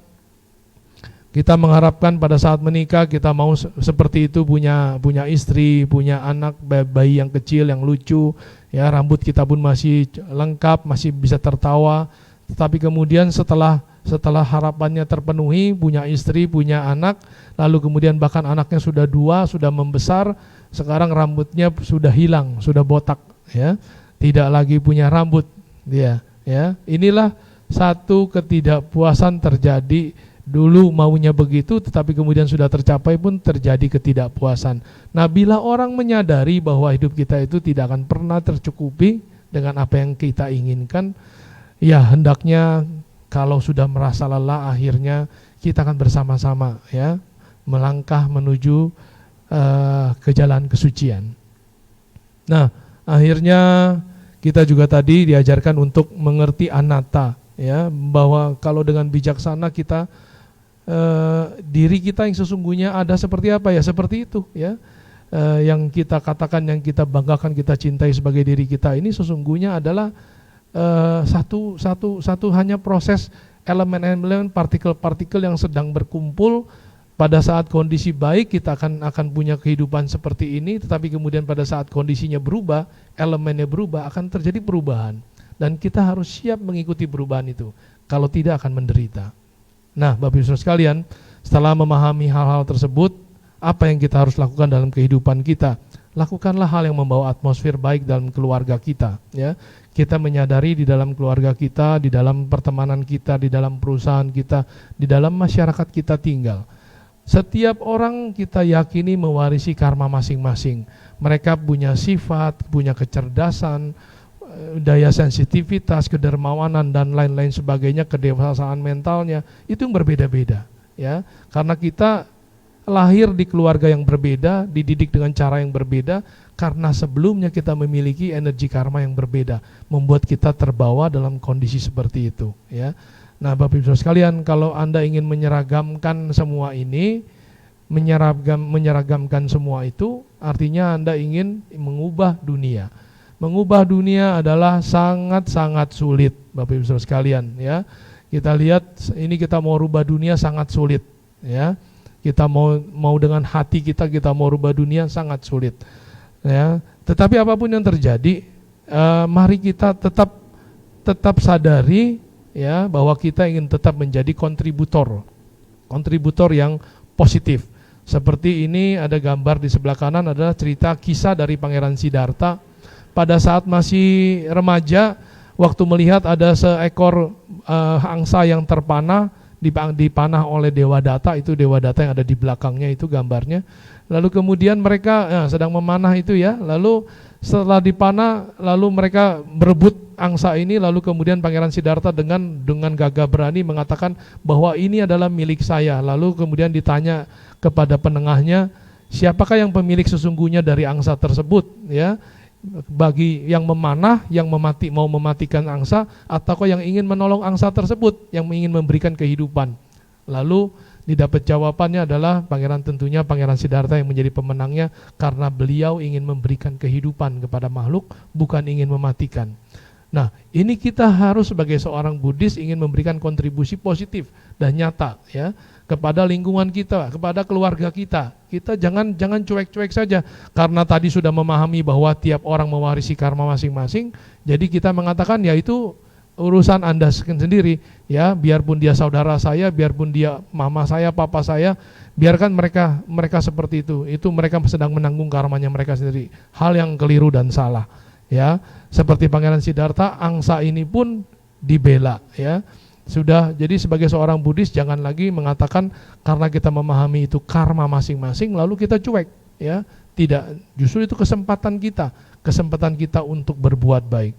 mengharapkan pada saat menikah kita mau seperti itu, punya istri, punya anak, bayi yang kecil yang lucu, ya, rambut kita pun masih lengkap, masih bisa tertawa. Tetapi kemudian setelah harapannya terpenuhi, punya istri, punya anak, lalu kemudian bahkan anaknya sudah 2, sudah membesar, sekarang rambutnya sudah hilang, sudah botak, ya, tidak lagi punya rambut dia, ya. Inilah satu ketidakpuasan terjadi. Dulu maunya begitu, tetapi kemudian sudah tercapai pun terjadi ketidakpuasan. Nah, bila orang menyadari bahwa hidup kita itu tidak akan pernah tercukupi dengan apa yang kita inginkan, ya hendaknya kalau sudah merasa lelah, akhirnya kita akan bersama-sama, ya, melangkah menuju ke jalan kesucian. Nah, akhirnya kita juga tadi diajarkan untuk mengerti anatta, ya, bahwa kalau dengan bijaksana kita diri kita yang sesungguhnya ada seperti apa ya, seperti itu ya. Yang kita katakan, yang kita banggakan, kita cintai sebagai diri kita ini sesungguhnya adalah satu hanya proses elemen-elemen, partikel-partikel yang sedang berkumpul. Pada saat kondisi baik kita akan punya kehidupan seperti ini, tetapi kemudian pada saat kondisinya berubah, elemennya berubah, akan terjadi perubahan. Dan kita harus siap mengikuti perubahan itu. Kalau tidak akan menderita. Nah, Bapak Ibu Saudara sekalian, setelah memahami hal-hal tersebut, apa yang kita harus lakukan dalam kehidupan kita? Lakukanlah hal yang membawa atmosfer baik dalam keluarga kita, ya. Kita menyadari di dalam keluarga kita, di dalam pertemanan kita, di dalam perusahaan kita, di dalam masyarakat kita tinggal. Setiap orang kita yakini mewarisi karma masing-masing. Mereka punya sifat, punya kecerdasan, daya sensitivitas, kedermawanan dan lain-lain sebagainya, kedewasaan mentalnya itu yang berbeda-beda, ya. Karena kita lahir di keluarga yang berbeda, dididik dengan cara yang berbeda, karena sebelumnya kita memiliki energi karma yang berbeda, membuat kita terbawa dalam kondisi seperti itu, ya. Nah, Bapak Ibu sekalian, kalau Anda ingin menyeragamkan semua ini, menyeragamkan semua itu, artinya Anda ingin mengubah dunia. Mengubah dunia adalah sangat-sangat sulit, Bapak Ibu sekalian, ya. Kita lihat ini, kita mau rubah dunia sangat sulit, ya. Kita mau dengan hati kita mau rubah dunia sangat sulit, ya. Tetapi apapun yang terjadi, mari kita tetap sadari, ya, bahwa kita ingin tetap menjadi kontributor yang positif. Seperti ini ada gambar di sebelah kanan, adalah cerita kisah dari Pangeran Siddhartha. Pada saat masih remaja, waktu melihat ada seekor angsa yang terpanah, dipanah oleh Dewadatta, itu Dewadatta yang ada di belakangnya itu gambarnya. Lalu kemudian mereka sedang memanah itu, ya. Lalu setelah dipanah, lalu mereka berebut angsa ini, lalu kemudian Pangeran Siddhartha dengan gagah berani mengatakan bahwa ini adalah milik saya. Lalu kemudian ditanya kepada penengahnya, siapakah yang pemilik sesungguhnya dari angsa tersebut, ya? Bagi yang memanah, yang mau mematikan angsa, ataukah yang ingin menolong angsa tersebut, yang ingin memberikan kehidupan. Lalu didapat jawabannya adalah tentunya Pangeran Siddhartha yang menjadi pemenangnya, karena beliau ingin memberikan kehidupan kepada makhluk, bukan ingin mematikan. Nah, ini kita harus sebagai seorang Buddhis ingin memberikan kontribusi positif dan nyata, ya, kepada lingkungan kita, kepada keluarga kita. Kita jangan cuek-cuek saja, karena tadi sudah memahami bahwa tiap orang mewarisi karma masing-masing. Jadi kita mengatakan, ya itu urusan Anda sendiri, ya, biarpun dia saudara saya, biarpun dia mama saya, papa saya, biarkan mereka seperti itu mereka sedang menanggung karmanya mereka sendiri. Hal yang keliru dan salah, ya. Seperti Pangeran Siddhartha, angsa ini pun dibela, ya. Sudah, jadi sebagai seorang Buddhis jangan lagi mengatakan karena kita memahami itu karma masing-masing lalu kita cuek, ya. Tidak, justru itu kesempatan kita untuk berbuat baik.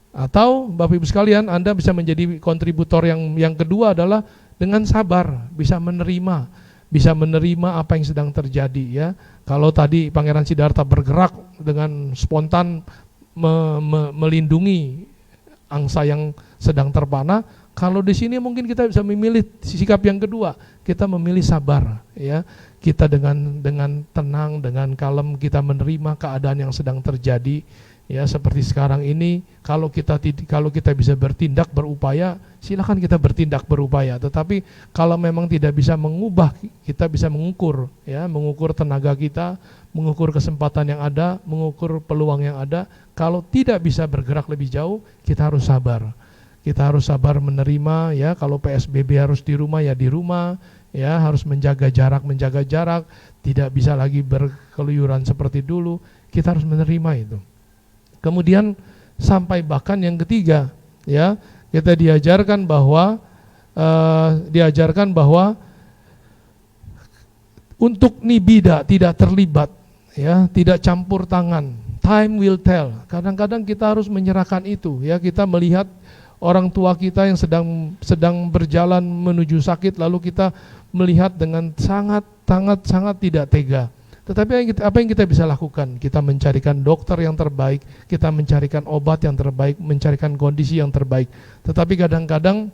Atau Bapak Ibu sekalian, Anda bisa menjadi kontributor yang kedua adalah dengan sabar, bisa menerima apa yang sedang terjadi, ya. Kalau tadi Pangeran Siddhartha bergerak dengan spontan melindungi angsa yang sedang terpanah, kalau di sini mungkin kita bisa memilih sikap yang kedua, kita memilih sabar, ya. Kita dengan tenang, dengan kalem kita menerima keadaan yang sedang terjadi, ya, seperti sekarang ini. Kalau kita bisa bertindak, berupaya, silakan kita bertindak, berupaya. Tetapi kalau memang tidak bisa mengubah, kita bisa mengukur, ya, mengukur tenaga kita, mengukur kesempatan yang ada, mengukur peluang yang ada. Kalau tidak bisa bergerak lebih jauh, kita harus sabar. Kita harus sabar menerima, ya. Kalau PSBB harus di rumah, ya di rumah, ya, harus menjaga jarak, tidak bisa lagi berkeluyuran seperti dulu. Kita harus menerima itu. Kemudian sampai bahkan yang ketiga, ya, kita diajarkan bahwa untuk nibida, tidak terlibat, ya, tidak campur tangan. Time will tell. Kadang-kadang kita harus menyerahkan itu, ya. Kita melihat orang tua kita yang sedang berjalan menuju sakit, lalu kita melihat dengan sangat tidak tega. Tetapi apa yang kita bisa lakukan? Kita mencarikan dokter yang terbaik, kita mencarikan obat yang terbaik, mencarikan kondisi yang terbaik. Tetapi kadang-kadang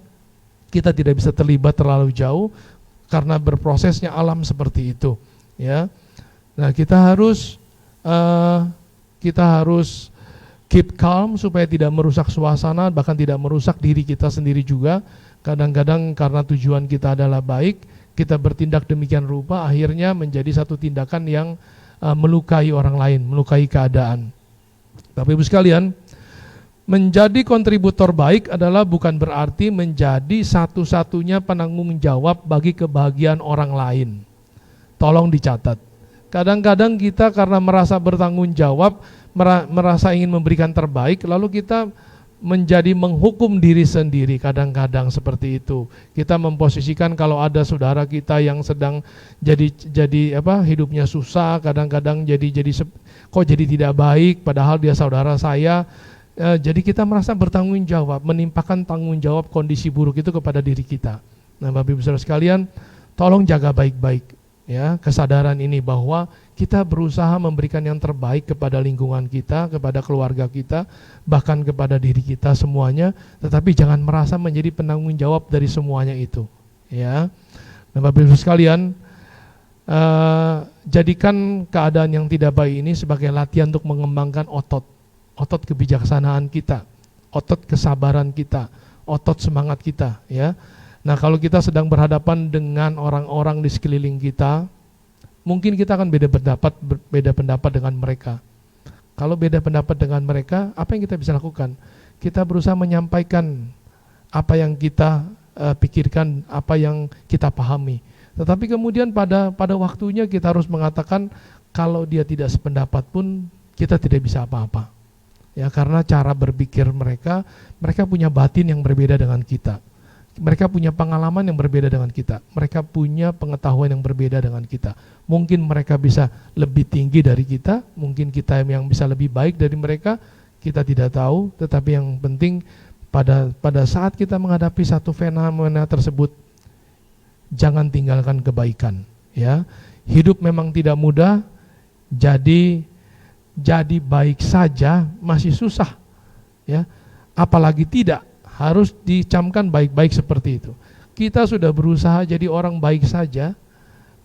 kita tidak bisa terlibat terlalu jauh karena berprosesnya alam seperti itu, ya. Nah, kita harus keep calm supaya tidak merusak suasana, bahkan tidak merusak diri kita sendiri juga. Kadang-kadang karena tujuan kita adalah baik, kita bertindak demikian rupa, akhirnya menjadi satu tindakan yang melukai orang lain, melukai keadaan. Tapi Ibu sekalian, menjadi kontributor baik adalah bukan berarti menjadi satu-satunya penanggung jawab bagi kebahagiaan orang lain. Tolong dicatat. Kadang-kadang kita karena merasa bertanggung jawab, merasa ingin memberikan terbaik, lalu kita menjadi menghukum diri sendiri. Kadang-kadang seperti itu. Kita memposisikan kalau ada saudara kita yang sedang hidupnya susah, kadang-kadang kok jadi tidak baik padahal dia saudara saya. Jadi kita merasa bertanggung jawab, menimpakan tanggung jawab kondisi buruk itu kepada diri kita. Nah, Bapak Ibu Saudara sekalian, tolong jaga baik-baik ya kesadaran ini bahwa kita berusaha memberikan yang terbaik kepada lingkungan kita, kepada keluarga kita, bahkan kepada diri kita semuanya, tetapi jangan merasa menjadi penanggung jawab dari semuanya itu, ya. Nah, Bapak Ibu sekalian, jadikan keadaan yang tidak baik ini sebagai latihan untuk mengembangkan otot kebijaksanaan kita, otot kesabaran kita, otot semangat kita, ya. Nah, kalau kita sedang berhadapan dengan orang-orang di sekeliling kita, mungkin kita akan beda pendapat dengan mereka. Kalau beda pendapat dengan mereka, apa yang kita bisa lakukan? Kita berusaha menyampaikan apa yang kita pikirkan, apa yang kita pahami. Tetapi kemudian pada waktunya kita harus mengatakan kalau dia tidak sependapat pun kita tidak bisa apa-apa. Ya, karena cara berpikir mereka punya batin yang berbeda dengan kita. Mereka punya pengalaman yang berbeda dengan kita. Mereka punya pengetahuan yang berbeda dengan kita. Mungkin mereka bisa lebih tinggi dari kita, mungkin kita yang bisa lebih baik dari mereka, kita tidak tahu. Tetapi yang penting pada saat kita menghadapi satu fenomena tersebut, jangan tinggalkan kebaikan. Ya, hidup memang tidak mudah, jadi baik saja masih susah. Ya, apalagi tidak harus dicamkan baik-baik seperti itu. Kita sudah berusaha jadi orang baik saja,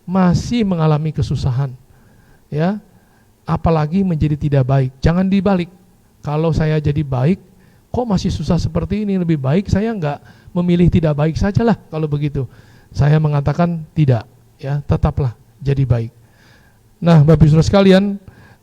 masih mengalami kesusahan. Ya, apalagi menjadi tidak baik. Jangan dibalik. Kalau saya jadi baik, kok masih susah seperti ini? Lebih baik saya enggak memilih tidak baik sajalah kalau begitu. Saya mengatakan tidak, ya, tetaplah jadi baik. Nah, Bapak Ibu Saudara sekalian,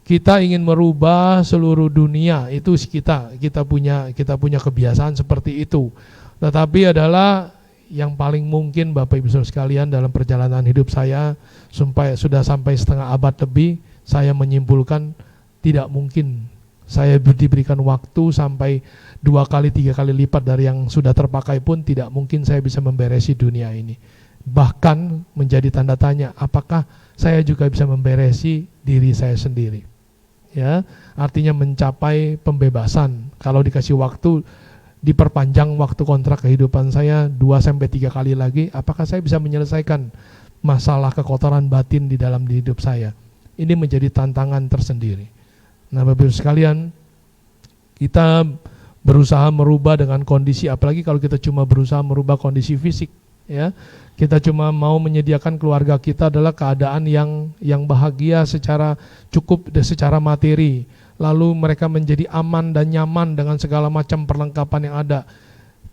kita ingin merubah seluruh dunia, itu kita punya kebiasaan seperti itu. Tetapi adalah yang paling mungkin Bapak Ibu Saudara sekalian dalam perjalanan hidup saya sudah sampai setengah abad lebih, saya menyimpulkan tidak mungkin saya diberikan waktu sampai 2 kali 3 kali lipat dari yang sudah terpakai pun tidak mungkin saya bisa memberesi dunia ini. Bahkan menjadi tanda tanya, apakah saya juga bisa memberesi diri saya sendiri? Ya, artinya mencapai pembebasan. Kalau dikasih waktu, diperpanjang waktu kontrak kehidupan saya 2-3 kali lagi, apakah saya bisa menyelesaikan masalah kekotoran batin di dalam hidup saya? Ini menjadi tantangan tersendiri. Nah, Bapak Ibu sekalian, kita berusaha merubah dengan kondisi, apalagi kalau kita cuma berusaha merubah kondisi fisik, ya. Kita cuma mau menyediakan keluarga kita adalah keadaan yang bahagia secara cukup dan secara materi. Lalu mereka menjadi aman dan nyaman dengan segala macam perlengkapan yang ada.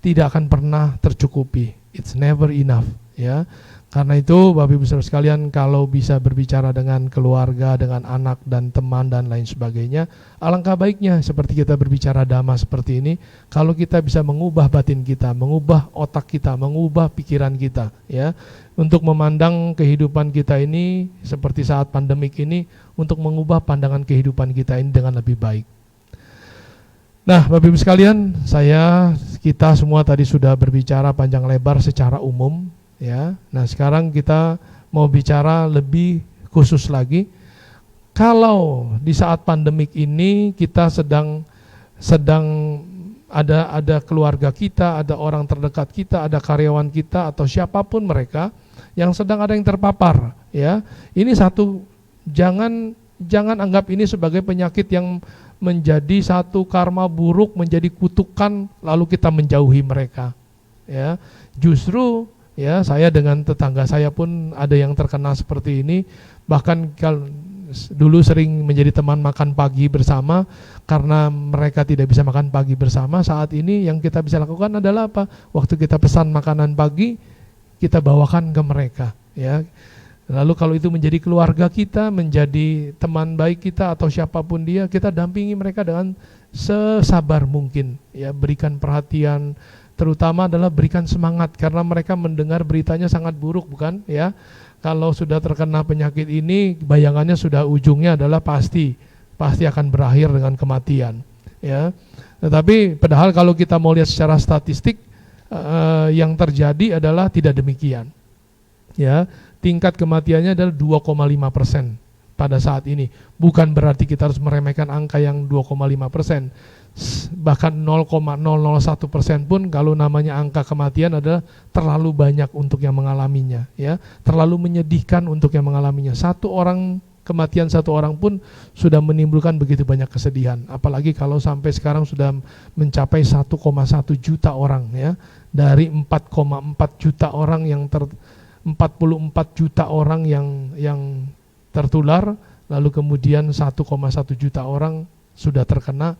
Tidak akan pernah tercukupi. It's never enough, ya. Karena itu Bapak Ibu Saudara sekalian, kalau bisa berbicara dengan keluarga, dengan anak dan teman dan lain sebagainya, alangkah baiknya seperti kita berbicara dhamma seperti ini, kalau kita bisa mengubah batin kita, mengubah otak kita, mengubah pikiran kita, ya, untuk memandang kehidupan kita ini seperti saat pandemik ini, untuk mengubah pandangan kehidupan kita ini dengan lebih baik. Nah, Bapak Ibu sekalian, kita semua tadi sudah berbicara panjang lebar secara umum, ya. Nah, sekarang kita mau bicara lebih khusus lagi. Kalau di saat pandemik ini kita sedang ada keluarga kita, ada orang terdekat kita, ada karyawan kita atau siapapun mereka yang sedang ada yang terpapar, ya. Ini Jangan anggap ini sebagai penyakit yang menjadi satu karma buruk, menjadi kutukan lalu kita menjauhi mereka. Ya, justru ya saya dengan tetangga saya pun ada yang terkena seperti ini. Bahkan kalau dulu sering menjadi teman makan pagi bersama, karena mereka tidak bisa makan pagi bersama. Saat ini yang kita bisa lakukan adalah apa? Waktu kita pesan makanan pagi, kita bawakan ke mereka. Ya. Lalu kalau itu menjadi keluarga kita, menjadi teman baik kita atau siapapun dia, kita dampingi mereka dengan sesabar mungkin. Ya, berikan perhatian, terutama adalah berikan semangat karena mereka mendengar beritanya sangat buruk, bukan? Ya, kalau sudah terkena penyakit ini, bayangannya sudah ujungnya adalah pasti akan berakhir dengan kematian. Ya, tetapi padahal kalau kita mau lihat secara statistik, yang terjadi adalah tidak demikian. Ya. Tingkat kematiannya adalah 2,5% pada saat ini. Bukan berarti kita harus meremehkan angka yang 2,5%. Bahkan 0,001% pun kalau namanya angka kematian adalah terlalu banyak untuk yang mengalaminya. Ya, terlalu menyedihkan untuk yang mengalaminya. Kematian satu orang pun sudah menimbulkan begitu banyak kesedihan. Apalagi kalau sampai sekarang sudah mencapai 1,1 juta orang. Ya, dari 4,4 juta orang yang 44 juta orang yang tertular, lalu kemudian 1,1 juta orang sudah terkena.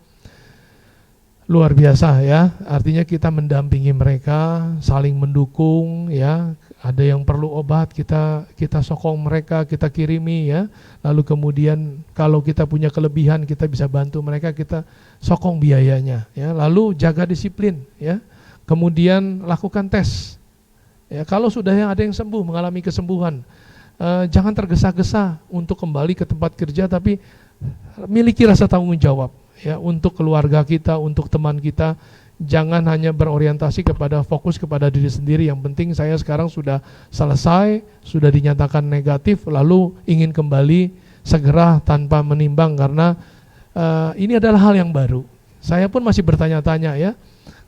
Luar biasa ya, artinya kita mendampingi mereka, saling mendukung ya. Ada yang perlu obat, kita sokong mereka, kita kirimi ya. Lalu kemudian kalau kita punya kelebihan, kita bisa bantu mereka, kita sokong biayanya ya. Lalu jaga disiplin ya. Kemudian lakukan tes. Ya, kalau sudah ada yang sembuh, mengalami kesembuhan, jangan tergesa-gesa untuk kembali ke tempat kerja, tapi miliki rasa tanggung jawab ya untuk keluarga kita, untuk teman kita. Jangan hanya berorientasi fokus kepada diri sendiri. Yang penting saya sekarang sudah selesai, sudah dinyatakan negatif, lalu ingin kembali segera tanpa menimbang karena ini adalah hal yang baru. Saya pun masih bertanya-tanya ya.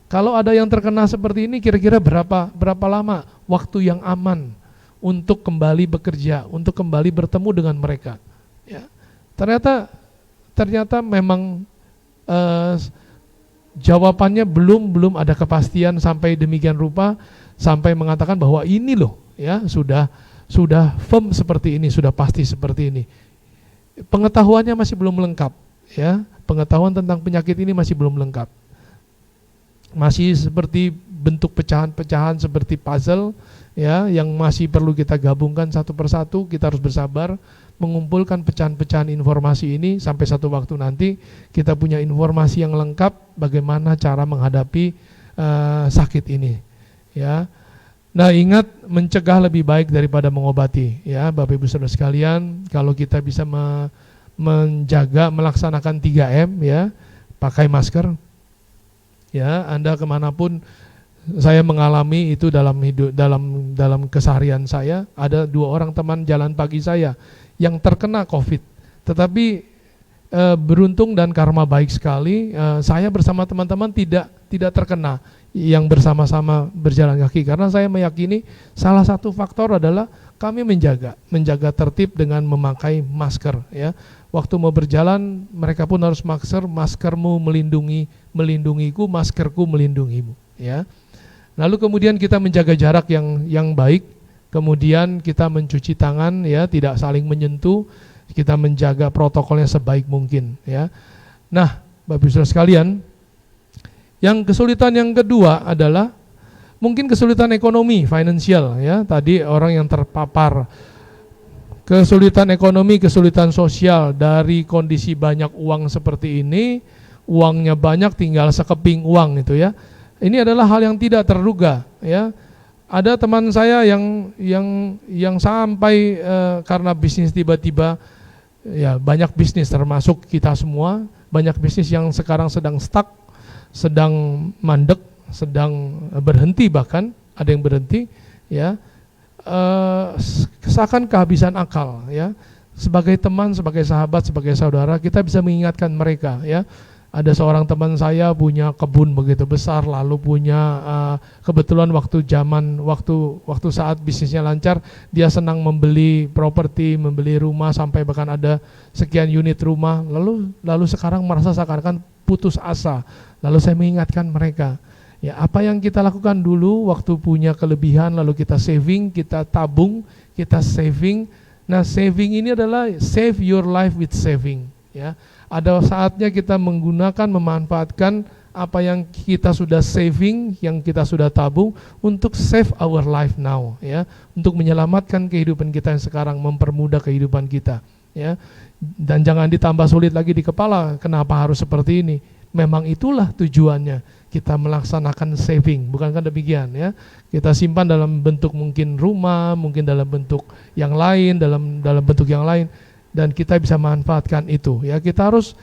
Kalau ada yang terkena seperti ini, kira-kira berapa lama waktu yang aman untuk kembali bekerja, untuk kembali bertemu dengan mereka? Ya, ternyata memang jawabannya belum ada kepastian sampai demikian rupa, sampai mengatakan bahwa ini loh, ya sudah firm seperti ini, sudah pasti seperti ini. Pengetahuannya masih belum lengkap, ya pengetahuan tentang penyakit ini masih belum lengkap. Masih seperti bentuk pecahan-pecahan seperti puzzle ya, yang masih perlu kita gabungkan satu persatu. Kita harus bersabar mengumpulkan pecahan-pecahan informasi ini sampai satu waktu nanti kita punya informasi yang lengkap bagaimana cara menghadapi sakit ini ya. Nah, ingat, mencegah lebih baik daripada mengobati ya Bapak Ibu Saudara sekalian. Kalau kita bisa menjaga, melaksanakan 3M ya, pakai masker ya, Anda kemanapun. Saya mengalami itu dalam hidup, dalam keseharian saya. Ada 2 orang teman jalan pagi saya yang terkena COVID, tetapi beruntung dan karma baik sekali, saya bersama teman-teman tidak terkena yang bersama-sama berjalan kaki, karena saya meyakini salah satu faktor adalah kami menjaga tertib dengan memakai masker ya. Waktu mau berjalan mereka pun harus masker, maskermu melindungiku, maskerku melindungimu ya. Lalu kemudian kita menjaga jarak yang baik, kemudian kita mencuci tangan ya, tidak saling menyentuh, kita menjaga protokolnya sebaik mungkin ya. Nah, Bapak Ibu Saudara sekalian, yang kesulitan yang kedua adalah mungkin kesulitan ekonomi, finansial ya. Tadi orang yang terpapar kesulitan ekonomi, kesulitan sosial dari kondisi banyak uang seperti ini, uangnya banyak tinggal sekeping uang itu ya. Ini adalah hal yang tidak terduga ya. Ada teman saya yang sampai karena bisnis tiba-tiba ya, banyak bisnis termasuk kita semua, banyak bisnis yang sekarang sedang stuck, sedang mandek, sedang berhenti, bahkan ada yang berhenti ya. Seakan kehabisan akal ya. Sebagai teman, sebagai sahabat, sebagai saudara, kita bisa mengingatkan mereka ya. Ada seorang teman saya punya kebun begitu besar, lalu punya kebetulan waktu saat bisnisnya lancar, dia senang membeli properti, membeli rumah sampai bahkan ada sekian unit rumah. Lalu sekarang merasa seakan-akan putus asa. Lalu saya mengingatkan mereka, ya apa yang kita lakukan dulu waktu punya kelebihan, lalu kita saving, kita tabung, kita saving. Nah, saving ini adalah save your life with saving, ya. Ada saatnya kita memanfaatkan apa yang kita sudah saving, yang kita sudah tabung untuk save our life now, ya, untuk menyelamatkan kehidupan kita yang sekarang, mempermudah kehidupan kita, ya. Dan jangan ditambah sulit lagi di kepala, kenapa harus seperti ini? Memang itulah tujuannya, kita melaksanakan saving, bukankah demikian, ya? Kita simpan dalam bentuk mungkin rumah, mungkin dalam bentuk yang lain, dalam bentuk yang lain. Dan kita bisa manfaatkan itu, ya. Kita harus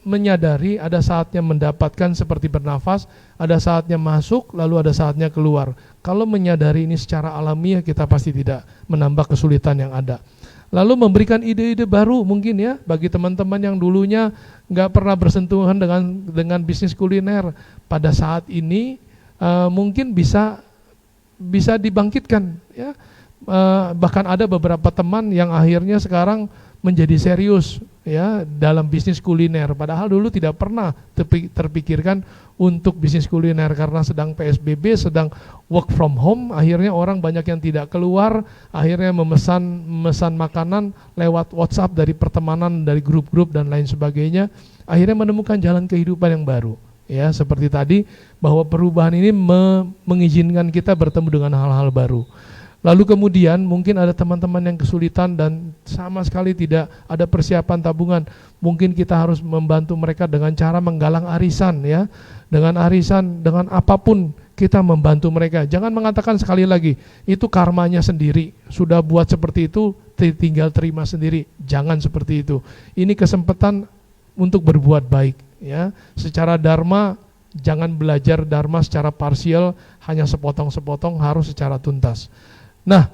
menyadari ada saatnya mendapatkan seperti bernafas, ada saatnya masuk, lalu ada saatnya keluar. Kalau menyadari ini secara alamiah, kita pasti tidak menambah kesulitan yang ada. Lalu memberikan ide-ide baru mungkin, ya, bagi teman-teman yang dulunya nggak pernah bersentuhan dengan bisnis kuliner. Pada saat ini mungkin bisa dibangkitkan, ya. Bahkan ada beberapa teman yang akhirnya sekarang menjadi serius, ya, dalam bisnis kuliner, padahal dulu tidak pernah terpikirkan untuk bisnis kuliner karena sedang PSBB, sedang work from home. Akhirnya orang banyak yang tidak keluar, akhirnya memesan makanan lewat WhatsApp dari pertemanan, dari grup-grup dan lain sebagainya, akhirnya menemukan jalan kehidupan yang baru, ya. Seperti tadi, bahwa perubahan ini mengizinkan kita bertemu dengan hal-hal baru. Lalu kemudian mungkin ada teman-teman yang kesulitan dan sama sekali tidak ada persiapan tabungan. Mungkin kita harus membantu mereka dengan cara menggalang arisan, ya. Dengan arisan, dengan apapun kita membantu mereka. Jangan mengatakan sekali lagi, itu karmanya sendiri. Sudah buat seperti itu, tinggal terima sendiri. Jangan seperti itu. Ini kesempatan untuk berbuat baik, ya. Secara dharma, jangan belajar dharma secara parsial, hanya sepotong-sepotong, harus secara tuntas. Nah,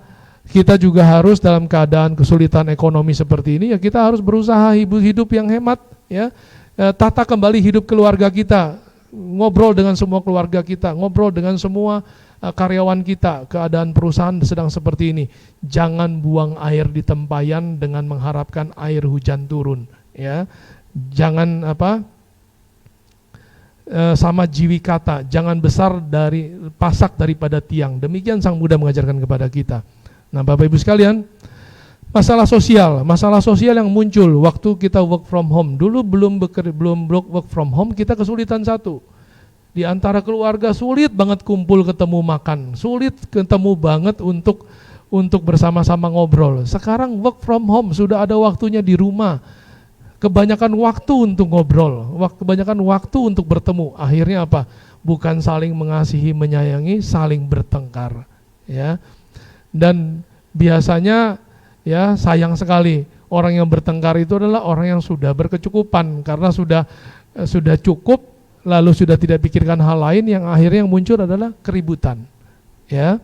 kita juga harus dalam keadaan kesulitan ekonomi seperti ini, ya, kita harus berusaha hidup yang hemat, ya. Tata kembali hidup keluarga kita, ngobrol dengan semua keluarga kita, ngobrol dengan semua karyawan kita. Keadaan perusahaan sedang seperti ini, jangan buang air di tempayan dengan mengharapkan air hujan turun, ya. Jangan sama jiwikata, jangan besar dari pasak daripada tiang. Demikian Sang Buddha mengajarkan kepada kita. Nah, Bapak Ibu sekalian, masalah sosial yang muncul waktu kita work from home. Dulu belum work from home, kita kesulitan satu. Di antara keluarga sulit banget kumpul ketemu makan, sulit ketemu banget untuk bersama-sama ngobrol. Sekarang work from home, sudah ada waktunya di rumah. Kebanyakan waktu untuk ngobrol, kebanyakan waktu untuk bertemu. Akhirnya apa? Bukan saling mengasihi, menyayangi, saling bertengkar, ya. Dan biasanya, ya, sayang sekali orang yang bertengkar itu adalah orang yang sudah berkecukupan, karena sudah cukup, lalu sudah tidak pikirkan hal lain, yang akhirnya yang muncul adalah keributan, ya.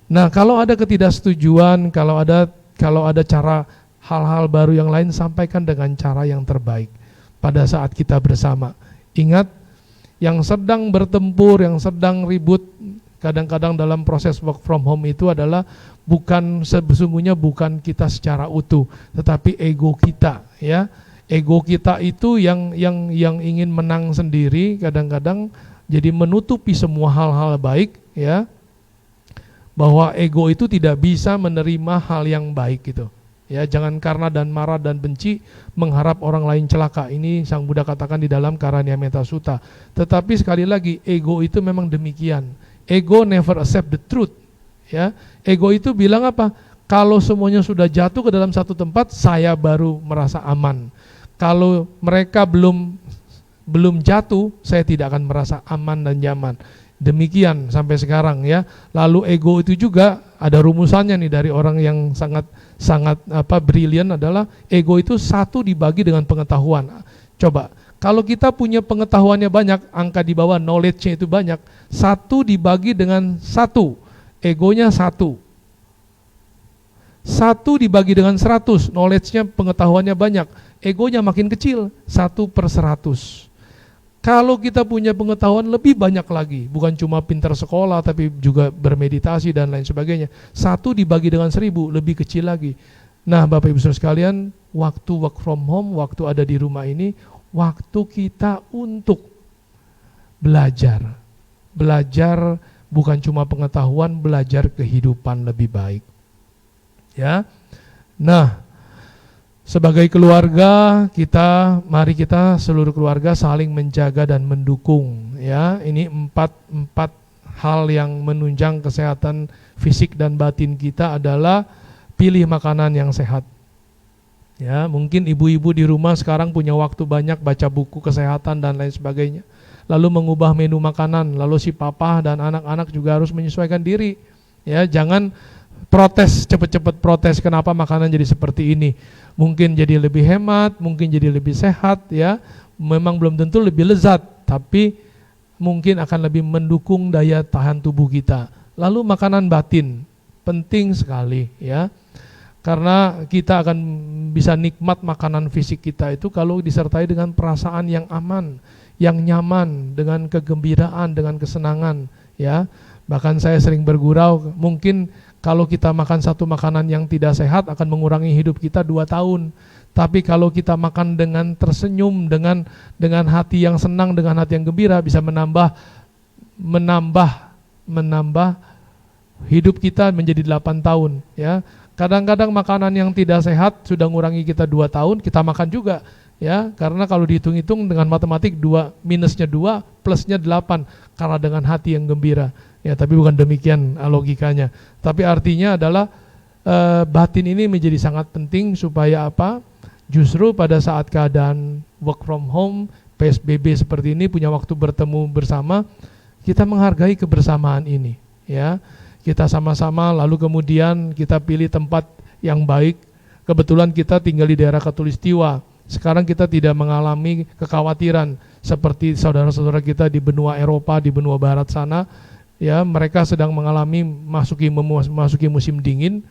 Nah, kalau ada ketidaksetujuan, kalau ada cara hal-hal baru yang lain, sampaikan dengan cara yang terbaik pada saat kita bersama. Ingat, yang sedang bertempur, yang sedang ribut, kadang-kadang dalam proses work from home itu adalah sesungguhnya bukan kita secara utuh, tetapi ego kita, ya. Ego kita itu yang ingin menang sendiri, kadang-kadang jadi menutupi semua hal-hal baik, ya. Bahwa ego itu tidak bisa menerima hal yang baik gitu. Ya, jangan karena dan marah dan benci mengharap orang lain celaka. Ini Sang Buddha katakan di dalam Karanyameta Sutta. Tetapi sekali lagi, ego itu memang demikian. Ego never accept the truth, ya. Ego itu bilang apa? Kalau semuanya sudah jatuh ke dalam satu tempat, saya baru merasa aman. Kalau mereka belum jatuh, saya tidak akan merasa aman dan nyaman. Demikian sampai sekarang, ya. Lalu ego itu juga ada rumusannya nih dari orang yang sangat brilian, adalah ego itu 1 dibagi dengan pengetahuan. Coba, kalau kita punya pengetahuannya banyak, angka di bawah knowledge-nya itu banyak, 1 dibagi dengan 1, egonya 1. 1 dibagi dengan 100, knowledge-nya, pengetahuannya banyak, egonya makin kecil, 1/100. Kalau kita punya pengetahuan lebih banyak lagi, bukan cuma pintar sekolah, tapi juga bermeditasi dan lain sebagainya, 1 dibagi dengan 1000, lebih kecil lagi. Nah, Bapak Ibu Saudara sekalian, waktu work from home, waktu ada di rumah ini, waktu kita untuk belajar. Belajar bukan cuma pengetahuan, belajar kehidupan lebih baik. Ya. Nah, sebagai keluarga mari kita seluruh keluarga saling menjaga dan mendukung. Ya, ini empat hal yang menunjang kesehatan fisik dan batin kita adalah pilih makanan yang sehat. Ya, mungkin ibu-ibu di rumah sekarang punya waktu banyak baca buku kesehatan dan lain sebagainya. Lalu mengubah menu makanan, lalu si papa dan anak-anak juga harus menyesuaikan diri. Ya, jangan protes, cepet-cepet protes kenapa makanan jadi seperti ini. Mungkin jadi lebih hemat, mungkin jadi lebih sehat, ya. Memang belum tentu lebih lezat, tapi mungkin akan lebih mendukung daya tahan tubuh kita. Lalu makanan batin, penting sekali, ya. Karena kita akan bisa nikmat makanan fisik kita itu kalau disertai dengan perasaan yang aman, yang nyaman, dengan kegembiraan, dengan kesenangan, ya. Bahkan saya sering bergurau, mungkin kalau kita makan satu makanan yang tidak sehat akan mengurangi hidup kita 2 tahun. Tapi kalau kita makan dengan tersenyum, dengan hati yang senang, dengan hati yang gembira, bisa menambah hidup kita menjadi 8 tahun, ya. Kadang-kadang makanan yang tidak sehat sudah mengurangi kita 2 tahun, kita makan juga, ya. Karena kalau dihitung-hitung dengan matematik, minusnya 2, plusnya 8, karena dengan hati yang gembira. Ya, tapi bukan demikian logikanya. Tapi artinya adalah batin ini menjadi sangat penting supaya apa? Justru pada saat keadaan work from home, PSBB seperti ini, punya waktu bertemu bersama, kita menghargai kebersamaan ini, ya. Kita sama-sama, lalu kemudian kita pilih tempat yang baik. Kebetulan kita tinggal di daerah Khatulistiwa. Sekarang kita tidak mengalami kekhawatiran seperti saudara-saudara kita di benua Eropa, di benua barat sana. Ya, mereka sedang mengalami memasuki musim dingin.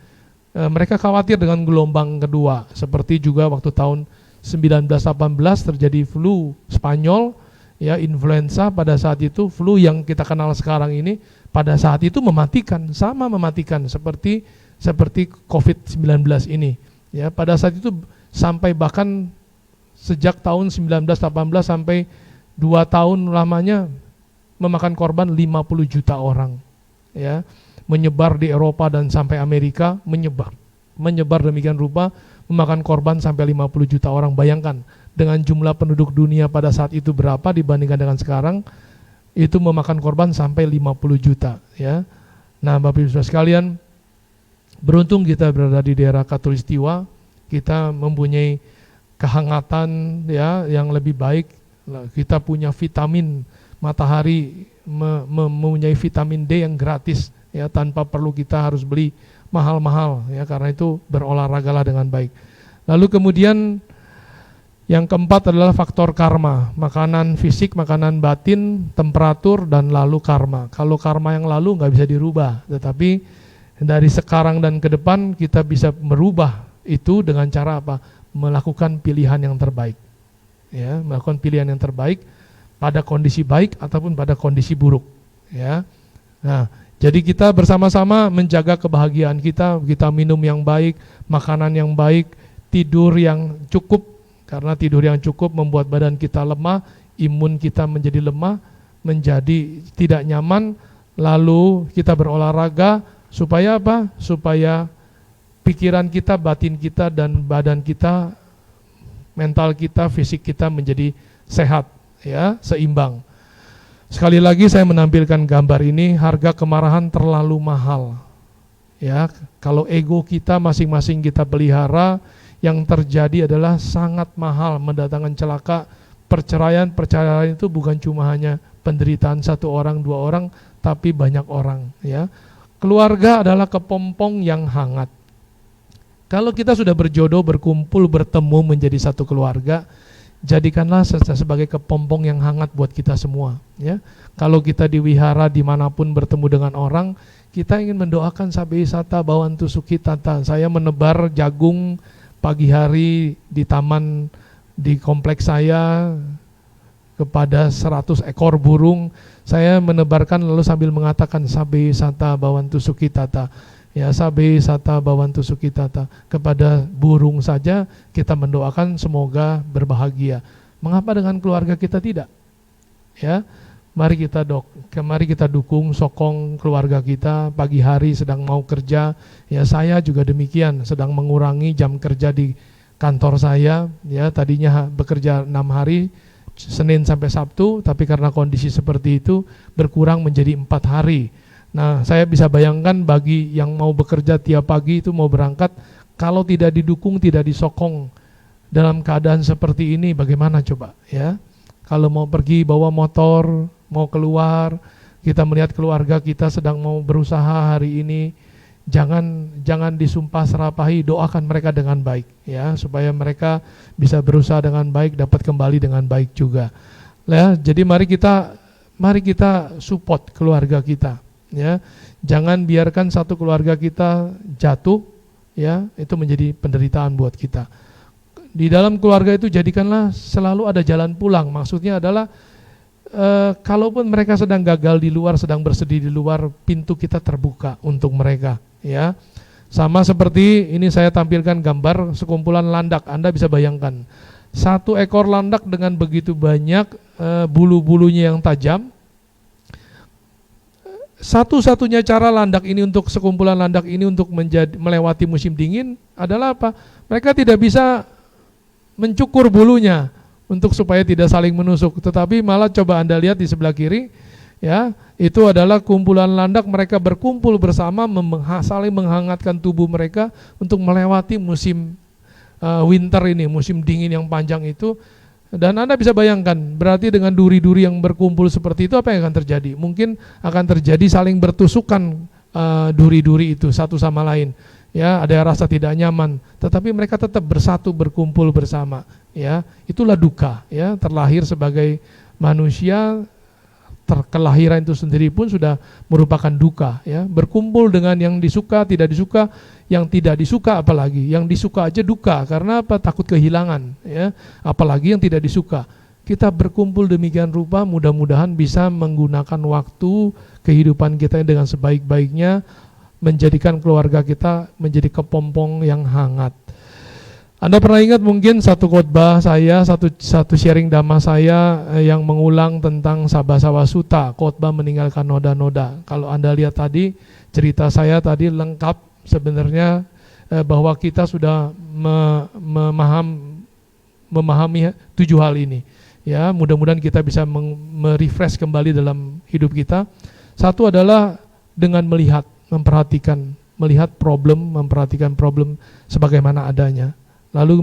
Mereka khawatir dengan gelombang kedua, seperti juga waktu tahun 1918 terjadi flu Spanyol, ya, influenza pada saat itu, flu yang kita kenal sekarang ini pada saat itu mematikan, sama mematikan seperti COVID-19 ini. Ya, pada saat itu sampai bahkan sejak tahun 1918 sampai 2 tahun lamanya memakan korban 50 juta orang, ya, menyebar di Eropa dan sampai Amerika, menyebar demikian rupa, memakan korban sampai 50 juta orang. Bayangkan dengan jumlah penduduk dunia pada saat itu berapa dibandingkan dengan sekarang, itu memakan korban sampai 50 juta, ya. Nah, Bapak Ibu Saudara sekalian, beruntung kita berada di daerah Khatulistiwa, kita mempunyai kehangatan, ya, yang lebih baik. Kita punya vitamin matahari, mempunyai vitamin D yang gratis, ya, tanpa perlu kita harus beli mahal-mahal, ya, karena itu berolahragalah dengan baik. Lalu kemudian yang keempat adalah faktor karma, makanan fisik, makanan batin, temperatur, dan lalu karma. Kalau karma yang lalu nggak bisa dirubah, tetapi dari sekarang dan ke depan kita bisa merubah itu dengan cara apa? Melakukan pilihan yang terbaik, ya, melakukan pilihan yang terbaik pada kondisi baik ataupun pada kondisi buruk, ya. Nah, jadi kita bersama-sama menjaga kebahagiaan kita minum yang baik, makanan yang baik, tidur yang cukup, karena tidur yang cukup membuat badan kita lemah, imun kita menjadi lemah, menjadi tidak nyaman, lalu kita berolahraga supaya apa? Supaya pikiran kita, batin kita, dan badan kita, mental kita, fisik kita menjadi sehat, ya, seimbang. Sekali lagi saya menampilkan gambar ini, harga kemarahan terlalu mahal. Ya, kalau ego kita masing-masing kita pelihara, yang terjadi adalah sangat mahal, mendatangkan celaka. Perceraian itu bukan cuma hanya penderitaan 1 orang, 2 orang, tapi banyak orang, ya. Keluarga adalah kepompong yang hangat. Kalau kita sudah berjodoh, berkumpul, bertemu menjadi satu keluarga, jadikanlah sebagai kepompong yang hangat buat kita semua, ya. Kalau kita di wihara dimanapun bertemu dengan orang, kita ingin mendoakan sabe sata bawantu sukitata. Saya menebar jagung pagi hari di taman di kompleks saya kepada 100 ekor burung. Saya menebarkan lalu sambil mengatakan sabe sata bawantu sukitata. Ya, sabe sata bawantu sukitata. Kepada burung saja kita mendoakan semoga berbahagia. Mengapa dengan keluarga kita tidak? Ya, mari kita dukung, sokong keluarga kita. Pagi hari sedang mau kerja, ya saya juga demikian, sedang mengurangi jam kerja di kantor saya. Ya, tadinya bekerja 6 hari, Senin sampai Sabtu, tapi karena kondisi seperti itu berkurang menjadi 4 hari. Nah, saya bisa bayangkan bagi yang mau bekerja tiap pagi itu mau berangkat, kalau tidak didukung, tidak disokong dalam keadaan seperti ini, bagaimana coba, ya? Kalau mau pergi bawa motor, mau keluar, kita melihat keluarga kita sedang mau berusaha hari ini, jangan disumpah serapahi, doakan mereka dengan baik, ya, supaya mereka bisa berusaha dengan baik, dapat kembali dengan baik juga. Ya, jadi mari kita support keluarga kita, ya. Jangan biarkan satu keluarga kita jatuh, ya, itu menjadi penderitaan buat kita. Di dalam keluarga itu jadikanlah selalu ada jalan pulang. Maksudnya adalah kalaupun mereka sedang gagal di luar, sedang bersedih di luar, pintu kita terbuka untuk mereka, ya. Sama seperti ini saya tampilkan gambar sekumpulan landak. Anda bisa bayangkan 1 ekor landak dengan begitu banyak bulu-bulunya yang tajam. Satu-satunya cara landak ini untuk sekumpulan landak ini untuk melewati musim dingin adalah apa? Mereka tidak bisa mencukur bulunya untuk supaya tidak saling menusuk, tetapi malah coba Anda lihat di sebelah kiri, ya, itu adalah kumpulan landak, mereka berkumpul bersama saling menghangatkan tubuh mereka untuk melewati musim winter ini, musim dingin yang panjang itu. Dan Anda bisa bayangkan, berarti dengan duri-duri yang berkumpul seperti itu apa yang akan terjadi? Mungkin akan terjadi saling bertusukan duri-duri itu satu sama lain. Ya, ada rasa tidak nyaman, tetapi mereka tetap bersatu, berkumpul bersama, ya. Itulah duka, ya, terlahir sebagai manusia, kelahiran itu sendiri pun sudah merupakan duka, ya. Berkumpul dengan yang disuka, tidak disuka, yang tidak disuka apalagi, yang disuka aja duka, karena apa? Takut kehilangan, ya. Apalagi yang tidak disuka. Kita berkumpul demikian rupa, mudah-mudahan bisa menggunakan waktu kehidupan kita dengan sebaik-baiknya, menjadikan keluarga kita menjadi kepompong yang hangat. Anda pernah ingat mungkin satu khotbah saya, satu sharing dhamma saya yang mengulang tentang Sabasawa Sutta, khotbah meninggalkan noda-noda. Kalau Anda lihat tadi, cerita saya tadi lengkap sebenarnya, bahwa kita sudah memahami 7 hal ini. Ya, mudah-mudahan kita bisa merefresh kembali dalam hidup kita. Satu adalah dengan melihat memperhatikan problem sebagaimana adanya. Lalu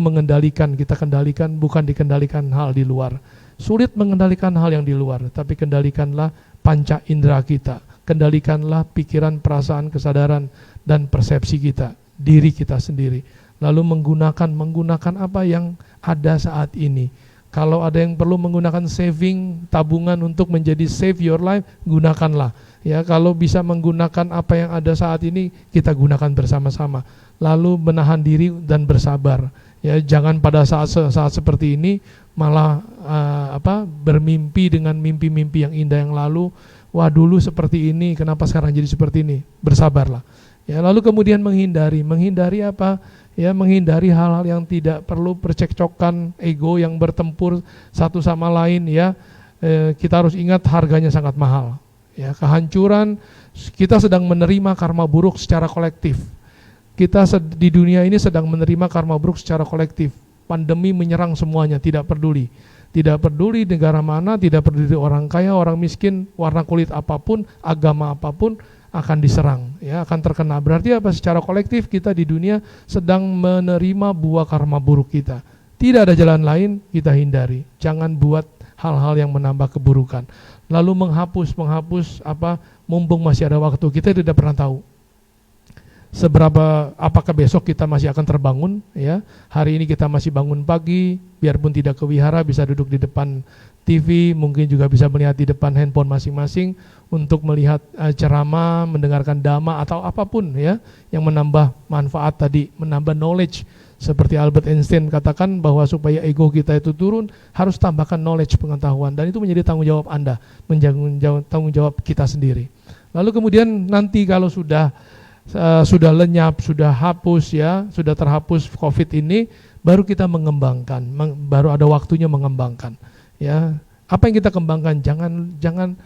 kita kendalikan, bukan dikendalikan hal di luar. Sulit mengendalikan hal yang di luar, tapi kendalikanlah panca indera kita. Kendalikanlah pikiran, perasaan, kesadaran, dan persepsi kita, diri kita sendiri. Lalu menggunakan apa yang ada saat ini. Kalau ada yang perlu menggunakan saving, tabungan untuk menjadi save your life, gunakanlah. Ya, kalau bisa menggunakan apa yang ada saat ini, kita gunakan bersama-sama. Lalu menahan diri dan bersabar. Ya, jangan pada saat seperti ini malah bermimpi dengan mimpi-mimpi yang indah yang lalu. Wah, dulu seperti ini, kenapa sekarang jadi seperti ini? Bersabarlah. Ya, lalu kemudian menghindari apa? Ya, menghindari hal-hal yang tidak perlu, percekcokan ego yang bertempur satu sama lain, ya. Kita harus ingat harganya sangat mahal. Ya, kehancuran, kita sedang menerima karma buruk secara kolektif. Kita di dunia ini sedang menerima karma buruk secara kolektif. Pandemi menyerang semuanya, tidak peduli. Tidak peduli negara mana, tidak peduli orang kaya, orang miskin, warna kulit apapun, agama apapun, akan diserang, ya, akan terkena. Berarti apa? Secara kolektif kita di dunia sedang menerima buah karma buruk kita. Tidak ada jalan lain, kita hindari. Jangan buat hal-hal yang menambah keburukan. Lalu menghapus mumpung masih ada waktu. Kita tidak pernah tahu. apakah besok kita masih akan terbangun, ya. Hari ini kita masih bangun pagi, biarpun tidak ke wihara bisa duduk di depan TV, mungkin juga bisa melihat di depan handphone masing-masing untuk melihat ceramah, mendengarkan dhamma atau apapun, ya, yang menambah manfaat tadi, menambah knowledge. Seperti Albert Einstein katakan bahwa supaya ego kita itu turun, harus tambahkan knowledge, pengetahuan, dan itu menjadi tanggung jawab Anda, menjadi tanggung jawab kita sendiri. Lalu kemudian nanti kalau sudah lenyap, sudah hapus, ya, sudah terhapus COVID ini, baru kita mengembangkan, baru ada waktunya mengembangkan, ya. Apa yang kita kembangkan? Jangan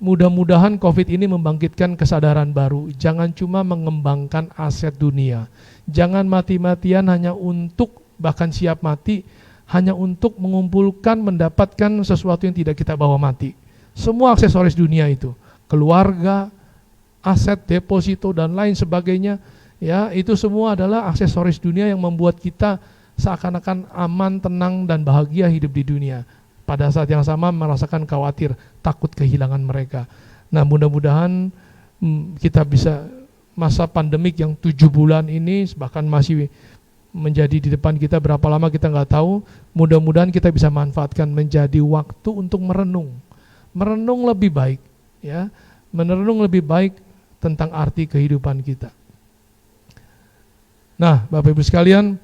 mudah-mudahan COVID ini membangkitkan kesadaran baru. Jangan cuma mengembangkan aset dunia. Jangan mati-matian hanya untuk, bahkan siap mati hanya untuk mengumpulkan, mendapatkan sesuatu yang tidak kita bawa mati. Semua aksesoris dunia itu, keluarga, aset, deposito, dan lain sebagainya, ya, itu semua adalah aksesoris dunia yang membuat kita seakan-akan aman, tenang, dan bahagia hidup di dunia. Pada saat yang sama merasakan khawatir, takut kehilangan mereka. Nah, mudah-mudahan kita bisa, masa pandemik yang 7 bulan ini, bahkan masih menjadi di depan kita berapa lama kita nggak tahu, mudah-mudahan kita bisa manfaatkan menjadi waktu untuk merenung lebih baik, ya, merenung lebih baik tentang arti kehidupan kita. Nah, Bapak Ibu sekalian,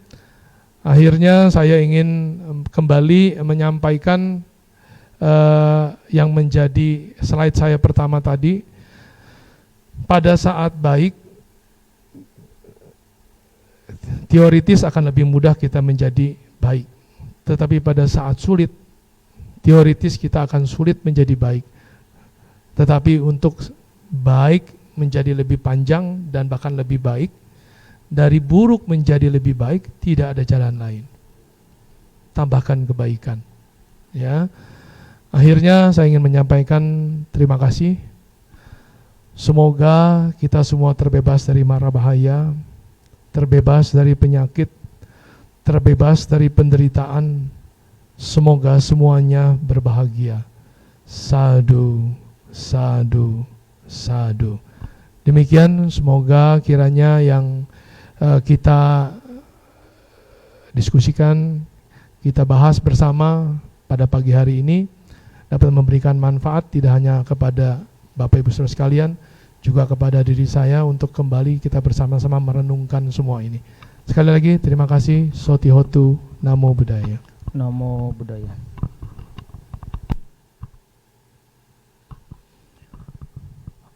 akhirnya saya ingin kembali menyampaikan yang menjadi slide saya pertama tadi. Pada saat baik, teoritis akan lebih mudah kita menjadi baik. Tetapi pada saat sulit, teoritis kita akan sulit menjadi baik. Tetapi untuk baik menjadi lebih panjang dan bahkan lebih baik, dari buruk menjadi lebih baik, tidak ada jalan lain. Tambahkan kebaikan, ya. Akhirnya saya ingin menyampaikan terima kasih. Semoga kita semua terbebas dari mara bahaya, terbebas dari penyakit, terbebas dari penderitaan. Semoga semuanya berbahagia. Sadhu, sadhu, sadhu. Demikian, semoga kiranya yang kita diskusikan, kita bahas bersama pada pagi hari ini dapat memberikan manfaat tidak hanya kepada Bapak Ibu Saudara sekalian, juga kepada diri saya untuk kembali kita bersama-sama merenungkan semua ini. Sekali lagi terima kasih. Sotihotu, Namo Buddhaya. Namo Buddhaya.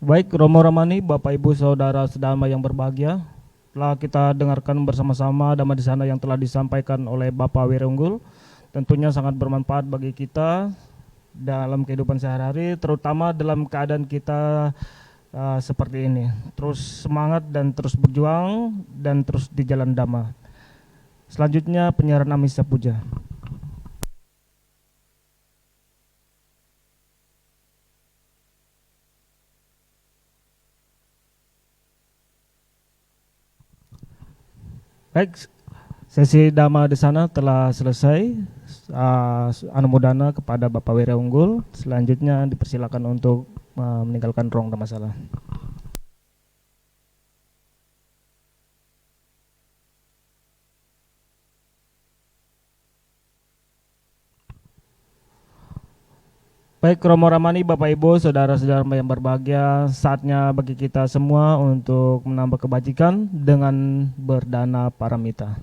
Baik, Romo Ramani, Bapak Ibu Saudara sedama yang berbahagia, telah kita dengarkan bersama-sama Dhamma Desana yang telah disampaikan oleh Bapak Wireunggul. Tentunya sangat bermanfaat bagi kita dalam kehidupan sehari-hari, terutama dalam keadaan kita seperti ini. Terus semangat dan terus berjuang dan terus di jalan Dhamma. Selanjutnya penyiaran Amisa Puja. Baik, sesi Dhamma Desana telah selesai. Anumodana kepada Bapak Wireunggul. Selanjutnya dipersilakan untuk meninggalkan ruang Dhammasala. Baik, Romo Ramani, Bapak Ibu, saudara-saudara yang berbahagia, saatnya bagi kita semua untuk menambah kebajikan dengan berdana paramita.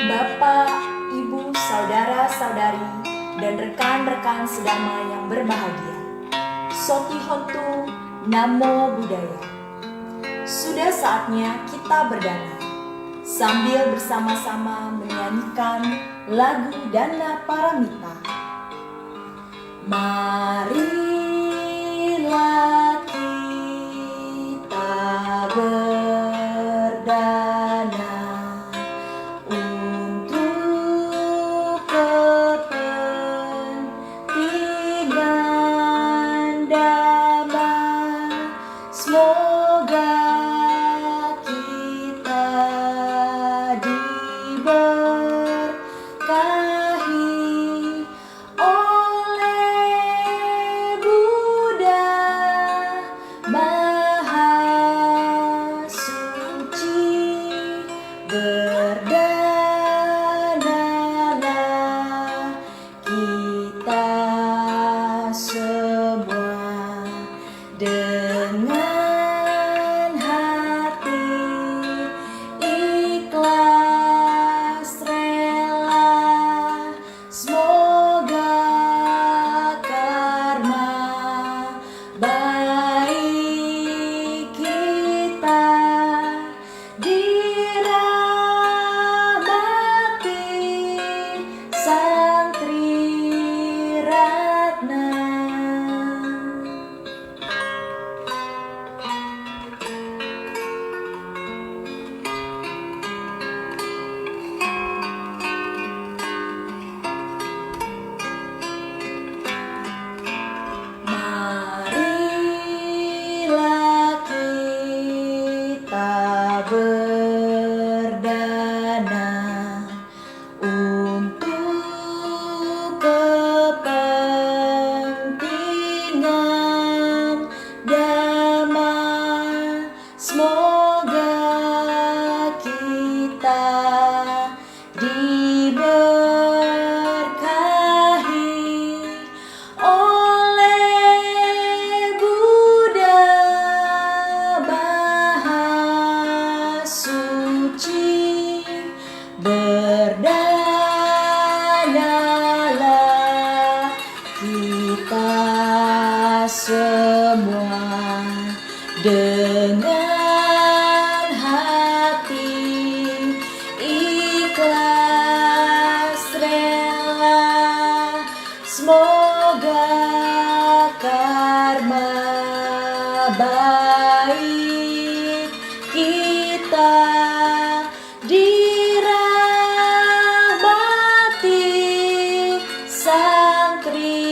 Bapak, Ibu, saudara-saudari, dan rekan-rekan sedama yang berbahagia. Sotihotu, Namo Buddhaya. Sudah saatnya kita berdana, sambil bersama-sama menyanyikan lagu Dana Paramita. Marilah kita berdana untuk kepentingan Dhamma. Semoga kita diberkahi semua dengan hati ikhlas rela. Semoga karma baik kita dirahmati Sang Triratna.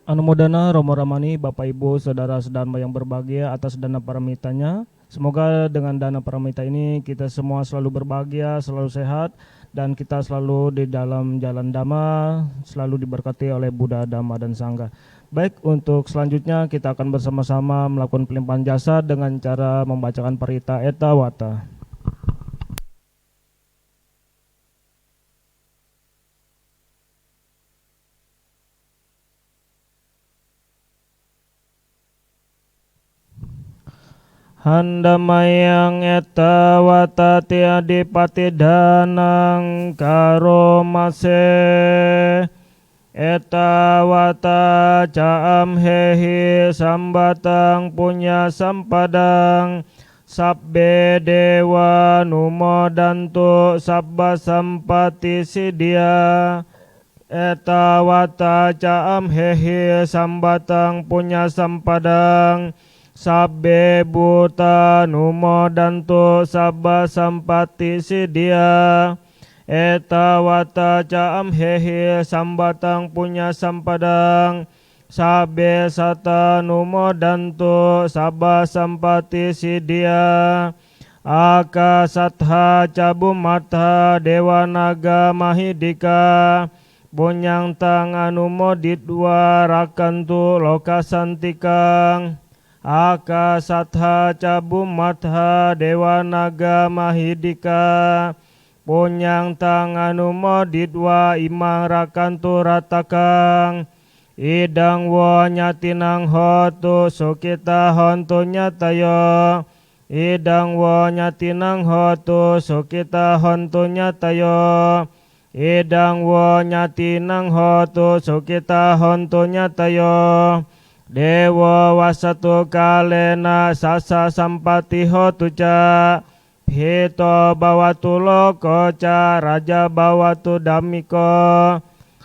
Anumodana Romo Ramani, Bapak Ibu, Saudara-saudara yang berbahagia atas dana paramitanya. Semoga dengan dana paramita ini kita semua selalu berbahagia, selalu sehat, dan kita selalu di dalam jalan Dhamma, selalu diberkati oleh Buddha, Dhamma, dan Sangha. Baik, untuk selanjutnya kita akan bersama-sama melakukan pelimpahan jasa dengan cara membacakan parita eta wata. Handamayang eta wata ti adipati danang karomase eta wata caam hehi sambatang punya sampadang sabbe dewa numodantu sabba sampati sidia eta wata caam hehi sambatang punya sampadang sabbe buta numodantu sabba sampati sidia eta wata caam hehi sambatang punya sampadang sabbe sata numodantu sabba sampati sidia akasatha cabumata dewa naga mahidika bunyang tang anumoditwa rakantu lokasantikang akasatha cabumatha dewa naga mahidika punyang tang anumoditwa imang rakantu ratakang idang wo nyatinang hotu sukita hontu nyatayo idang wo nyatinang hotu sukita hontu nyatayo idang wo nyatinang hotu sukita hontu nyatayo dewa wasatu kalena sasa sampati hotu ca hito bawatu loko ca raja bawatu damiko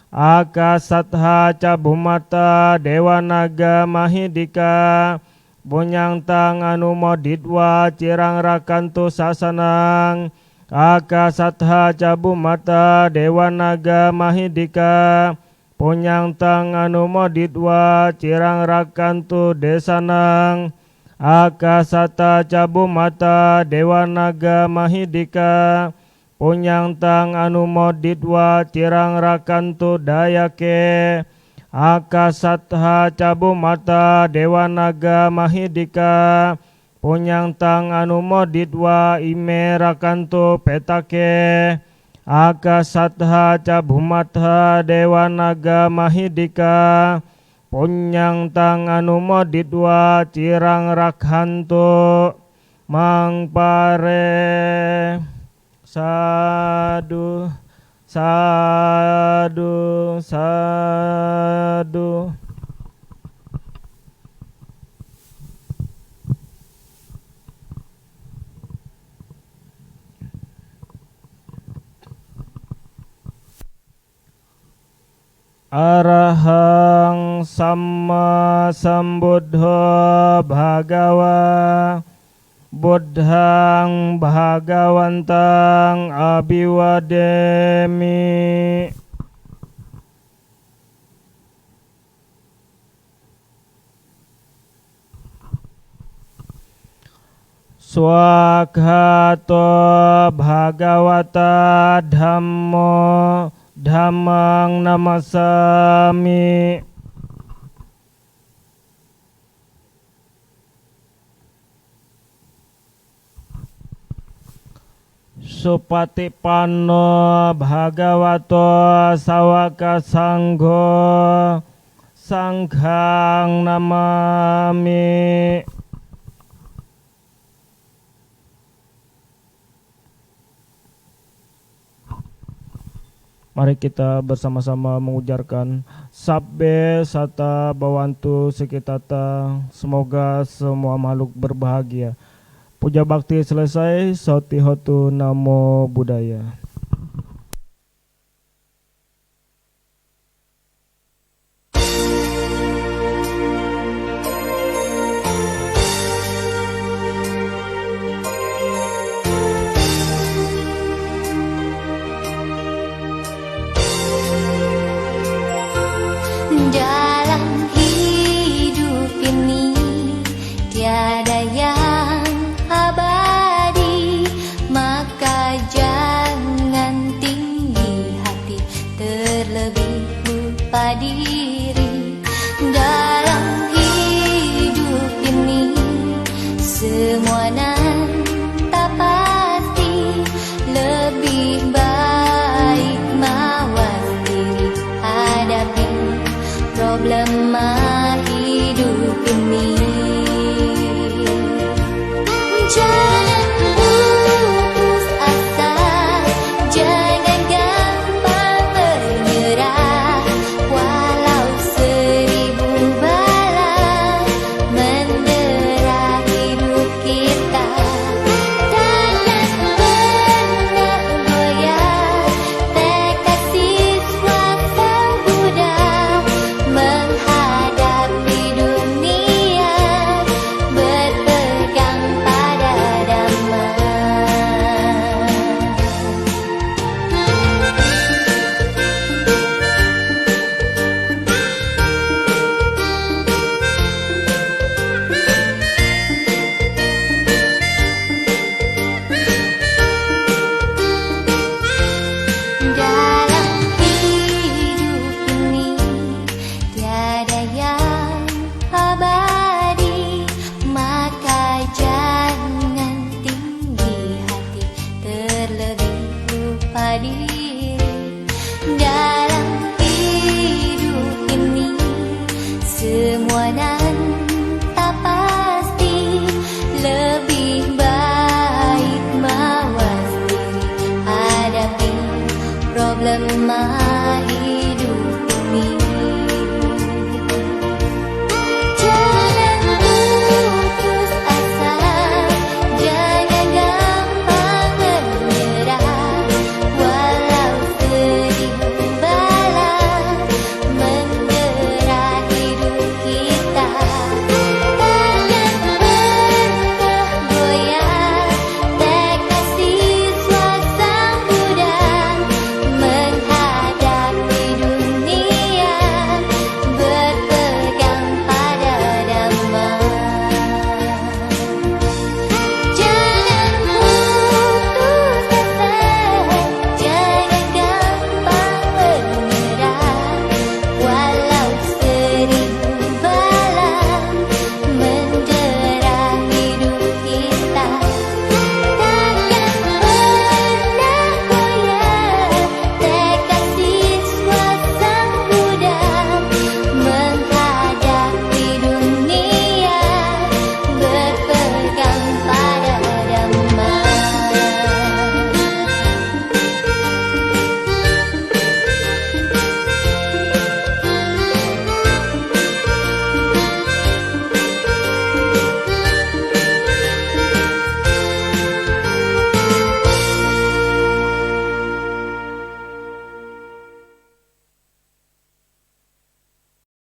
akasatha cabumata dewa naga mahidika bunyang tang anumoditwa cirang rakantu sasanang akasatha cabumata dewa naga mahidika punyang tang anumoditwa cirang rakantu desanang akasata cabumata dewa naga mahidika punyang tang anumoditwa cirang rakantu dayake akasatha cabumata dewa naga mahidika punyang tang anumoditwa ime rakantu petake akasatha cabumata dewa naga mahidika punyang tang anumoditwa cirang rakhantu mangpare sadu sadu sadu. Arahang Samma Sambuddha Bhagawa Buddhang Bhagawantang Abiwademi. Swakhato Bhagawata Dhammo Dhammang namasami. Supatipanno bhagavato sawaka sangho sanghang namami. Mari kita bersama-sama mengujarkan Sabbe Sata Bawantu Sekitata. Semoga semua makhluk berbahagia. Puja bakti selesai. Soti hotu namo buddhaya. Dalam hidup ini tiada yang abadi, maka jangan tinggi hati, terlebih lupa diri. Dalam hidup ini semua nan tak pasti, lebih baik mawas diri hadapi problema hidup ini. Jangan putus asa, jangan gampang menyerah, walau seribu bala mendera hidup kita. Takkan pernah goyah tekad siswa Sang Buddha menghadapi dunia, berpegang pada Dhamma. Dalam hidup ini tiada yang abadi, maka jangan tinggi hati, terlebih lupa diri. Dalam hidup ini semua